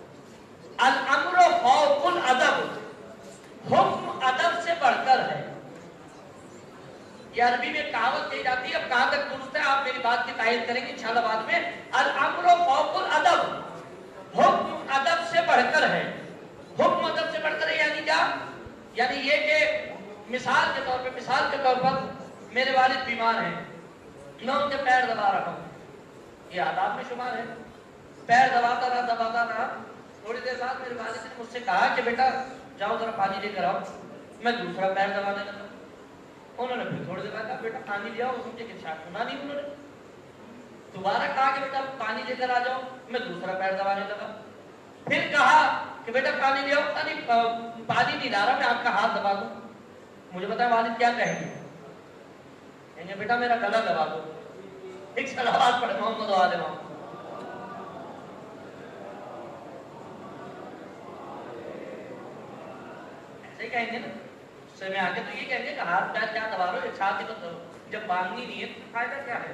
الامر فوق الادب، حکم ادب سے بڑھ کر ہے. یہ عربی میں کہاوت کہی جاتی ہے، اب کہاں تک درست ہے آپ میری بات کی تائید کریں گے انشاءاللہ بعد میں. الامر فوق الادب، حکم ادب سے بڑھ کر ہے. حکم ادب سے بڑھ کر ہے یعنی کیا؟ یعنی یہ کہ مثال کے طور پر میرے والد بیمار ہیں، میں ان کے پیر دبا رہا ہوں، یہ آداب میں شمار ہے. پیر دباتا رہا، تھوڑی دیر بعد میرے والد نے مجھ سے کہا کہ بیٹا جاؤ ذرا پانی لے کر آؤ. میں دوسرا پیر دبانے لگا. انہوں نے پھر تھوڑی دیر بعد کہا بیٹا پانی لے آؤ، مجھے کہ شاید سنا نہیں. انہوں نے دوبارہ کہا کہ بیٹا پانی لے کر آ جاؤ. میں دوسرا پیر دبانے لگا. پھر کہا کہ بیٹا پانی لے آؤ. پانی نہیں لا رہا، میں آپ کا ہاتھ دبا دوں. مجھے پتا ہے والد کیا کہیں گے، کہیں گے بیٹا میرا گلا دبا دو. ایک صلوات پڑھے محمد و آل محمد. ایسے ہی کہیں گے نا، سے میں آگے تو یہ کہیں گے کہ ہاتھ پیر کیا دبا رہے ہو، چھات ہی تو جب باندھنی نہیں ہے تو فائدہ کیا ہے.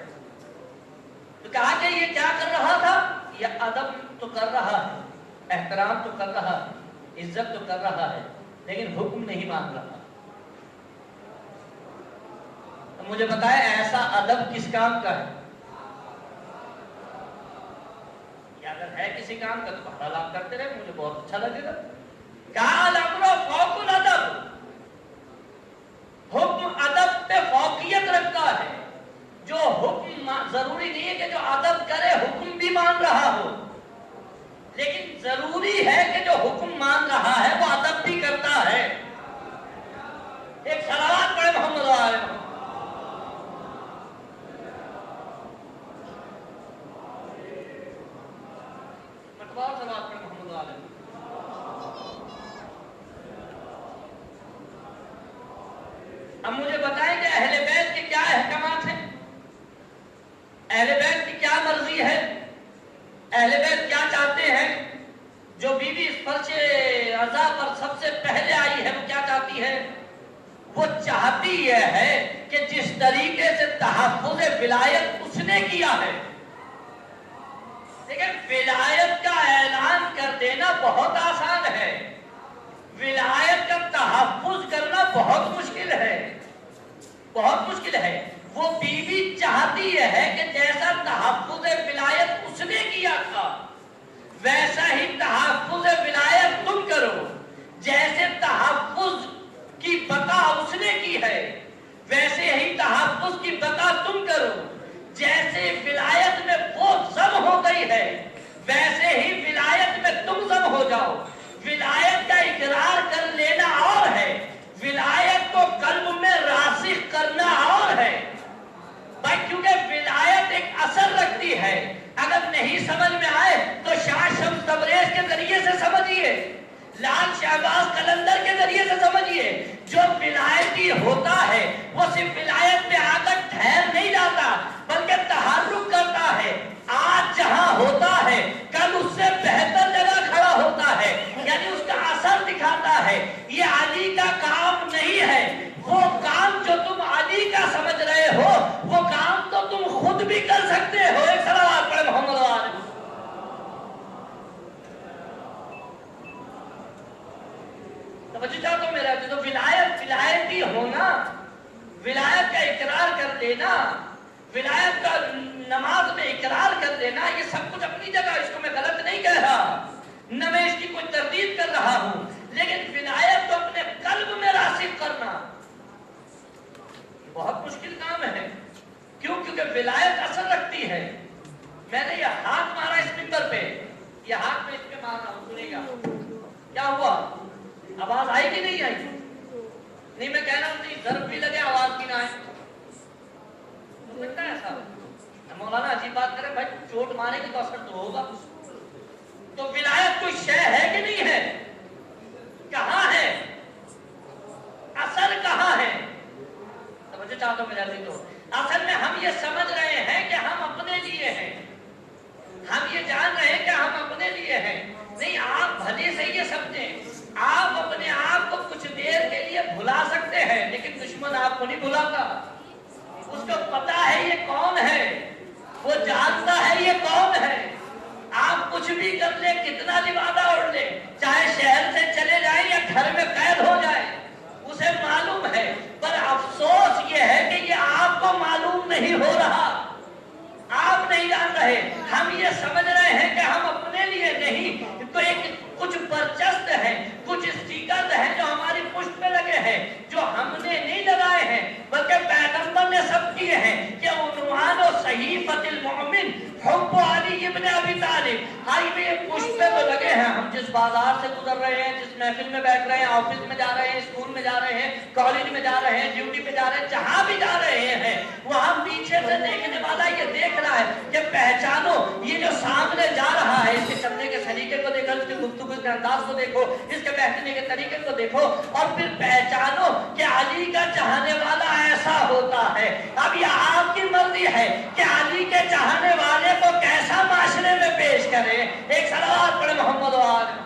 تو کہا کہ یہ کیا کر رہا تھا؟ یہ ادب تو کر رہا ہے، احترام تو کر رہا ہے، عزت تو کر رہا ہے، لیکن حکم نہیں مان رہا. تو مجھے بتائے ایسا ادب کس کام کا ہے؟ یا اگر ہے کسی کام کا تو بہرحال آپ کرتے رہے، مجھے بہت اچھا لگے گا. کہا الامر فوق الادب، حکم ادب پہ فوقیت رکھتا ہے. جو حکم ضروری نہیں ہے کہ جو ادب کرے حکم بھی مان رہا ہو، لیکن ضروری ہے کہ جو حکم مان رہا ہے وہ ادب بھی کرتا ہے. ایک صلوات پڑھے محمد و آل محمد. مٹوار صلوات پڑھے محمد و آل محمد. اب مجھے بتائیں کہ اہل بیت کے کیا احکامات ہیں، اہل بیت کی کیا مرضی ہے، اہل بیت کیا چاہتے ہیں. جو بی بی اس فرش عزا پر سب سے پہلے آئی ہے وہ کیا چاہتی ہے؟ وہ چاہتی یہ ہے کہ جس طریقے سے تحفظ ولایت اس نے کیا ہے. لیکن ولایت کا اعلان کر دینا بہت آسان ہے، ولایت کا تحفظ کرنا بہت مشکل ہے، بہت مشکل ہے. وہ بیوی چاہتی ہے کہ جیسا تحفظ ولایت اس نے کیا تھا ویسا ہی تحفظ ولایت تم کرو. جیسے تحفظ کی بقا اس نے کی ہے ویسے ہی تحفظ کی بقا تم کرو. جیسے ولایت میں وہ ضم ہو گئی ہے ویسے ہی ولایت میں تم ضم ہو جاؤ. ولایت کا اقرار کر لینا اور ہے، ولایت کو قلب میں راسخ کرنا اور ہے. بھائی کیونکہ ولایت ایک اثر رکھتی ہے. اگر نہیں سمجھ میں آئے تو شاہ شمس تبریز کے ذریعے سے سمجھیے. کرتے ہو؟ ایک صلوات پڑھے محمد والے. توجہ چاہتا ہوں میرا تو ولایتی ہونا، ولایت کا اقرار کر لینا، ولایت کا نماز میں اقرار کر لینا، یہ سب کچھ اپنی جگہ، اس کو میں غلط نہیں کہہ رہا، نہ میں اس کی کوئی تردید کر رہا ہوں، لیکن ولایت کو اپنے قلب میں راسخ کرنا بہت مشکل کام ہے. کیوں؟ کیونکہ ولایت اثر رکھتی ہے. میں نے یہ ہاتھ مارا اس منبر پہ، یہ ہاتھ میں اس پہ مارا ہوں، سنے گا کیا ہوا؟ آواز آئی کہ نہیں آئی؟ نہیں، میں کہہ رہا ہوں نہیں، ضرب بھی لگے آواز بھی نہ آئے. ہو سکتا ہے ایسا؟ مولانا عجیب بات کرے بھائی، چوٹ مارے گی تو اثر تو ہوگا. تو ولایت کوئی شے ہے کہ نہیں ہے؟ کہاں ہے اثر؟ کہاں ہے؟ سمجھے چاہتا ہوں میرا تو اصل میں ہم یہ سمجھ رہے ہیں کہ ہم اپنے لیے ہیں، ہم یہ جان رہے ہیں کہ ہم اپنے لیے ہیں. نہیں، آپ بھلے سے یہ سمجھیں، آپ اپنے آپ کو کچھ دیر کے لیے بھلا سکتے ہیں، لیکن دشمن آپ کو نہیں بھلاتا. اس کو پتا ہے یہ کون ہے، وہ جانتا ہے یہ کون ہے. آپ کچھ بھی کر لیں، کتنا لبادہ اڑ لیں، چاہے شہر سے چلے جائیں یا گھر میں قید ہو جائیں، اسے معلوم ہے. پر افسوس یہ ہے کہ یہ آپ کو معلوم نہیں ہو رہا، آپ نہیں جان رہے. ہم یہ سمجھ رہے ہیں کہ ہم اپنے لیے نہیں، تو ایک کچھ برچسپ ہے، کچھ اسٹیکر ہیں جو ہماری پشت پہ لگے ہیں، جو ہم نے نہیں لگائے ہیں بلکہ پیغمبر نے سب کیے ہیں کہ عنوان و صحیفۃ المؤمن حب علی ابن ابی طالب. ہائی وے پشت پہ تو لگے ہیں. ہم جس بازار سے گزر رہے ہیں، جس محفل میں بیٹھ رہے ہیں، آفس میں جا رہے ہیں، اسکول میں جا رہے ہیں، کالج میں جا رہے ہیں، ڈیوٹی پہ جا رہے ہیں، جہاں بھی جا رہے ہیں، وہاں پیچھے سے دیکھنے والا یہ دیکھ رہا ہے کہ پہچانو یہ جو سامنے جا رہا ہے، اس کے چلنے کے سلیقے کو دیکھو، اس کے گفتگو کے انداز کو دیکھو، اس کے بیٹھنے کے طریقے کو دیکھو، اور پھر پہچانو کہ علی کا چاہنے والا ایسا ہوتا ہے. اب یہ آپ کی مرضی ہے کہ علی کے چاہنے والے کو کیسا معاشرے میں پیش کریں. ایک صلوات پڑھے محمد وآلہ.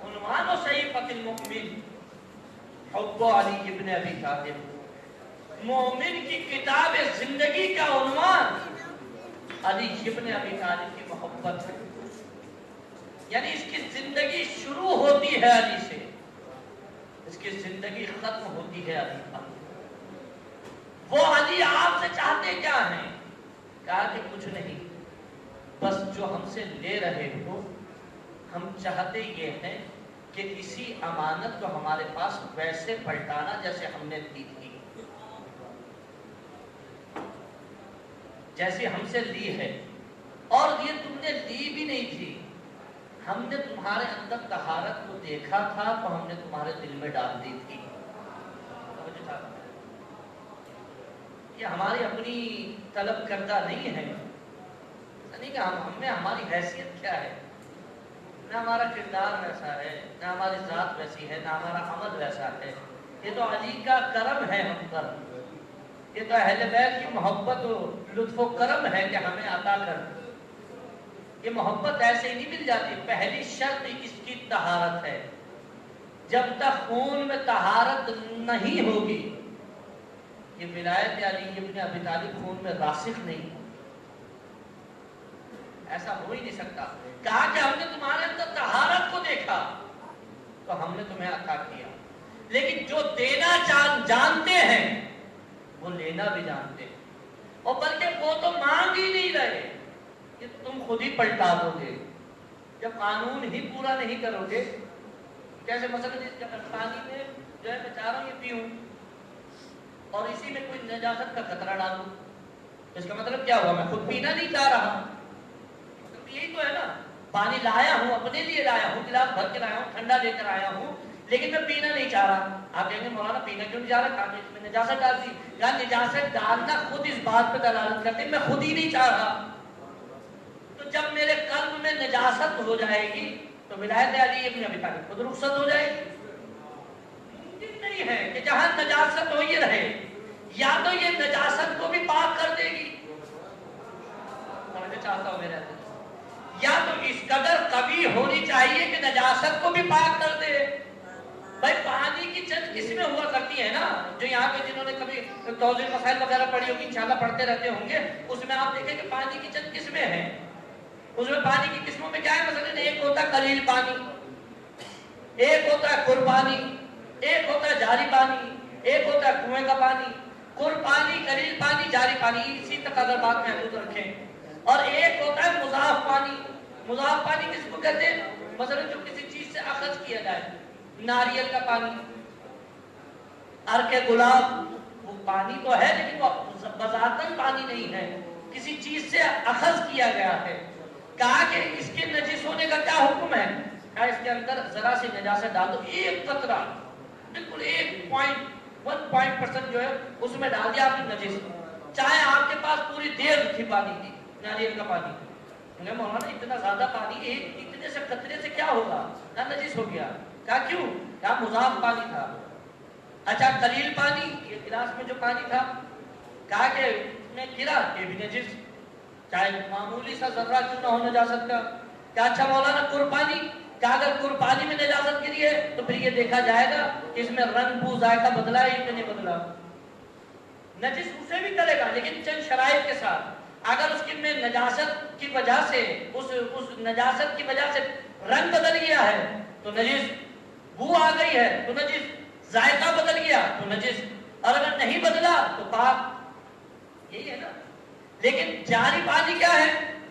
عنوان و صحیفۃ المؤمن حب علی ابن ابی طالب. مومن کی کتاب زندگی کا عنوان علی ابن ابی طالب کی محبت ہے. یعنی اس کی زندگی شروع ہوتی ہے علی سے، اس کی زندگی ختم ہوتی ہے علی پر. وہ علی آپ سے چاہتے کیا ہیں؟ کہا کہ کچھ نہیں، بس جو ہم سے لے رہے ہو، ہم چاہتے یہ ہیں کہ اسی امانت کو ہمارے پاس ویسے پلٹانا جیسے ہم نے دی تھی، جیسے ہم سے لی ہے. اور یہ تم نے لی بھی نہیں تھی، ہم نے تمہارے اندر طہارت کو دیکھا تھا تو ہم نے تمہارے دل میں ڈال دی تھی. یہ ہماری اپنی طلب کردہ نہیں ہے، نہیں کہ ہم میں ہماری حیثیت کیا ہے، نہ ہمارا کردار ویسا ہے، نہ ہماری ذات ویسی ہے، نہ ہمارا عمل ویسا ہے. یہ تو علی کا کرم ہے ہم پر، یہ تو اہل بیت کی محبت و لطف و کرم ہے کہ ہمیں عطا کر. یہ محبت ایسے ہی نہیں مل جاتی. پہلی شرط اس کی طہارت ہے. جب تک خون میں طہارت نہیں ہوگی، یہ ولایت علی ابن ابی طالب خون میں راسخ نہیں، ایسا ہو ہی نہیں سکتا. کہا کہ ہم نے تمہارے اندر طہارت کو دیکھا تو ہم نے تمہیں عطا کیا. لیکن جو دینا جانتے ہیں وہ لینا بھی جانتے ہیں، اور بلکہ وہ تو مانگ ہی نہیں رہے، کہ تم خود ہی پلٹا دو گے جب قانون ہی پورا نہیں کرو گے. جیسے مثلا پانی میں جو ہے میں چاہ رہا ہوں یہ پیوں اور اسی میں کوئی نجاست کا خطرہ ڈالوں، اس کا مطلب کیا ہوا؟ میں خود پینا نہیں چاہ رہا. مطلب یہی تو ہے نا، پانی لایا ہوں، اپنے لیے لایا ہوں، گلاس بھر کے لایا ہوں، ٹھنڈا لے کر آیا ہوں، لیکن میں پینا نہیں چاہ رہا. آپ کہیں گے مولانا پینا کیوں نہیں چاہ رہا؟ کہا اس میں نجاست ڈال دی. یا نجاست ڈالنا خود اس بات پہ دلالت کرتے میں خود ہی نہیں چاہ رہا. تو جب میرے قلب میں نجاست ہو جائے گی تو ولایت علی ابن ابی طالب خود رخصت ہو جائے گی. ممکن نہیں ہے کہ جہاں نجاست ہو یہ رہے، یا تو یہ نجاست کو بھی پاک کر دے گی، سمجھنا چاہتا ہوں میرے اندر، یا تو اس قدر قوی ہونی چاہیے کہ نجاست کو بھی پاک کر دے. بھائی پانی کی چند قسمیں ہوا کرتی ہیں نا، جو یہاں پہ جنہوں نے کبھی توضیح مسائل وغیرہ پڑھی ہوگی انشاءاللہ پڑھتے رہتے ہوں گے، اس میں آپ دیکھیں کہ پانی کی چند قسمیں ہیں. اس میں پانی کی قسموں میں کیا ہے؟ مثلا ایک ہوتا ہے قلیل پانی، ایک ہوتا ہے کھر پانی، ایک ہوتا ہے جاری پانی، ایک ہوتا ہے کنویں کا پانی. کھر پانی، قلیل پانی، جاری پانی، اسی تک اگر بات محدود رکھیں. اور ایک ہوتا ہے مضاف پانی. مضاف پانی کس کو کہتے ہیں؟ مثلا جو کسی چیز سے اخذ کیا جائے، ناریل کا پانی، عرق گلاب، وہ پانی تو ہے لیکن وہ بذاتاً پانی نہیں ہے، کسی چیز سے اخذ کیا گیا ہے. کہا کہ اس کے نجس ہونے کا کیا حکم ہے؟ کہا اس کے اندر ذرا سی نجاست ڈال دو، ایک قطرہ، بالکل 1% جو ہے اس میں ڈال دیا آپ نے نجس. چاہے آپ کے پاس پوری دیر تھی پانی کی، ناریل کا پانی، مولانا اتنا زیادہ پانی ایک اتنے سے قطرے سے کیا ہوگا؟ نہ نجس ہو گیا. کہا کیوں؟ کہا مضاف پانی تھا. اچھا قلیل پانی، یہ گلاس میں جو پانی تھا، کہا کہ اس میں گرا، یہ بھی نجس، چاہے معمولی سا ذرہ کیوں نہ ہو نجاست کا. کہا اچھا مولانا کھر پانی، کہا اگر کھر پانی میں نجاست گری ہے تو پھر یہ دیکھا جائے گا کہ اس میں رنگ بو ذائقہ بدلا ہے یا نہیں بدلا. نجس اسے بھی کرے گا لیکن چند شرائط کے ساتھ. اگر اس میں نجاست کی وجہ سے اس نجاست کی وجہ سے رنگ بدل گیا ہے تو نجس، بو آ گئی ہے تو نجس، ذائقہ بدل گیا تو نجس، اور اگر نہیں بدلا تو پاک. یہی ہے نا. لیکن جاری پانی کیا ہے؟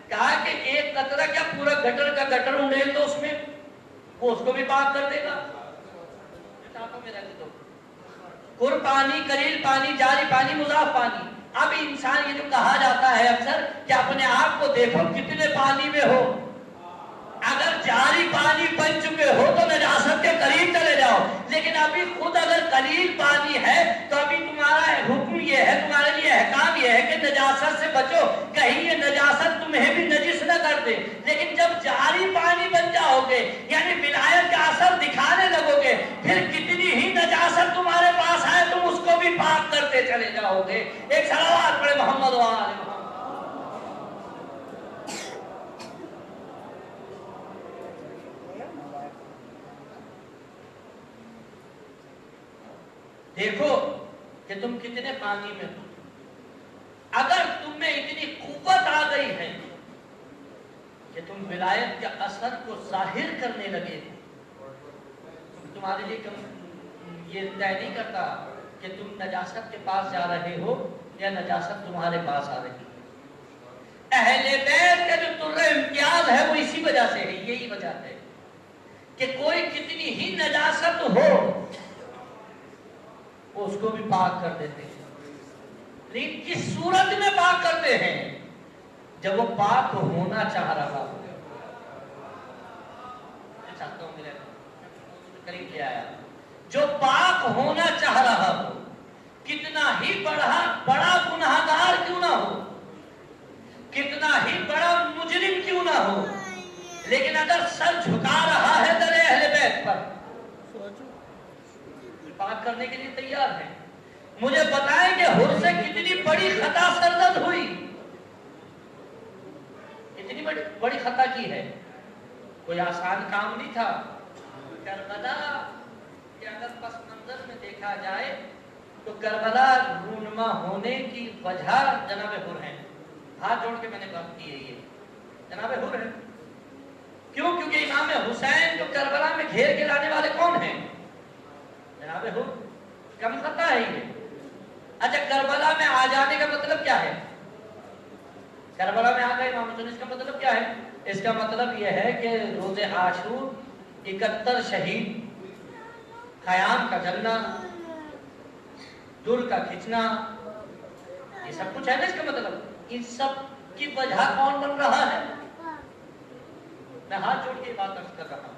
کہا کہ ایک قطرہ کیا پورا گٹر کا گٹر انڈیل دو اس میں، وہ اس کو بھی پاک کر دے گا. میں رکھ دو. کھر پانی، قلیل پانی، جاری پانی، مضاف پانی. اب انسان یہ جو کہا جاتا ہے اکثر کہ اپنے آپ کو دیکھو کتنے پانی میں ہو. اگر جاری پانی بن چکے ہو تو نجاست کے قریب چلے جاؤ، لیکن ابھی خود اگر قلیل پانی ہے تو ابھی تمہارا حکم یہ ہے، تمہارے لیے احکام یہ ہے کہ نجاست سے بچو، کہیں یہ نجاست تمہیں بھی نجس نہ کر دے. لیکن جب جاری پانی بن جاؤ گے، یعنی ولایت کا اثر دکھانے لگو گے، پھر کتنی ہی نجاست تمہارے پاس آئے تم اس کو بھی پاک کرتے چلے جاؤ گے. ایک صلوات پڑھے محمد و آل محمد. دیکھو کہ تم کتنے پانی میں ہو. اگر تم میں اتنی قوت آ گئی ہے کہ تم ولایت کے اثر کو ظاہر کرنے لگے، تمہارے لیے یہ طے نہیں کرتا کہ تم نجاست کے پاس جا رہے ہو یا نجاست تمہارے پاس آ رہی ہے. اہل بیت کا جو تر امتیاز ہے وہ اسی وجہ سے ہے. یہی وجہ ہے کہ کوئی کتنی ہی نجاست ہو وہ اس کو بھی پاک کر دیتے ہیں. لیکن کس صورت میں پاک کرتے ہیں؟ جب وہ پاک ہونا چاہ رہا ہو. میں چاہتا ہوں میرے قریب لے آیا، جو پاک ہونا چاہ رہا ہو، کتنا ہی بڑا گناہگار کیوں نہ ہو، کتنا ہی بڑا مجرم کیوں نہ ہو، لیکن اگر سر جھکا رہا ہے در اہل بیت پر، پاک کرنے کے لیے تیار ہے. مجھے بتائیں کہ حر سے کتنی بڑی خطا سرزد ہوئی، اتنی بڑی خطا کی ہے. کوئی آسان کام نہیں تھا. کربلا کہ اگر پس منظر میں دیکھا جائے تو کربلا رونما ہونے کی وجہ جناب حر ہیں. ہاتھ جوڑ کے میں نے بات کی ہے، یہ جناب حر ہیں. کیوں؟ کیونکہ امام حسین جو کربلا میں گھیر کے لانے والے کون ہیں؟ جناب حر. کم خطا ہے یہ. اچھا کربلا میں آ جانے کا مطلب کیا ہے؟ کربلا میں آ گئے امام حسین، اس کا مطلب کیا ہے؟ اس کا مطلب یہ ہے کہ روز عاشور 71 شہید، خیام کا جلنا، در کا کھچنا، یہ سب کچھ ہے نا. اس کا مطلب ان سب کی وجہ کون بن رہا ہے؟ میں ہاتھ جوڑ کے بات کر رہا ہوں.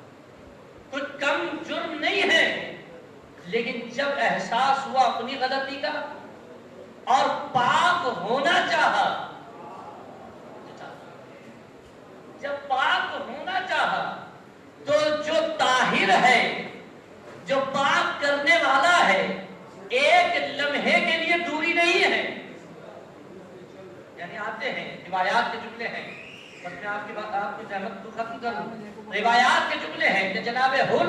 کچھ کم جرم نہیں ہے، لیکن جب احساس ہوا اپنی غلطی کا اور پاک ہونا چاہا، جب پاک ہونا چاہا تو جو طاہر ہے، جو پاک کرنے والا ہے، ایک لمحے کے لیے دوری نہیں ہے. یعنی آتے ہیں روایات کے جملے ہیں، بس میں آپ کی زحمت کو ختم کروں. روایات کے جملے ہیں کہ جناب حر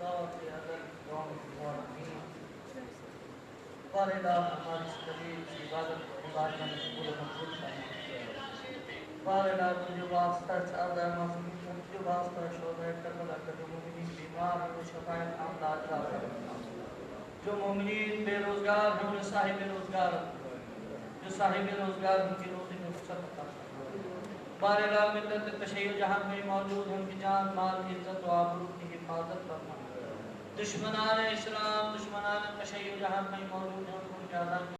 دعوت حضرت قوم المعلمین والدہ ہماری قریب عبادت مبارکہ میں قبول منظور کرنا والدہ تجھے واسطہ چاہتا ہے مظلوم تجھے واسطہ شعبہ کربلا کا جو مومنین بیمار ہیں وہ شفایت عاملات راہ جو مومنین بے روزگار ہیں جو صاحب روزگار ان کی روزی میں رخصت عطا بارگاہ ملت تشیع جہاں میں موجود ہیں ان کی جان مال عزت و آبرو کی حفاظت فرما دشمنان اسلام دشمنان تشیع جہاں میں موجود ہیں ان کی آزاد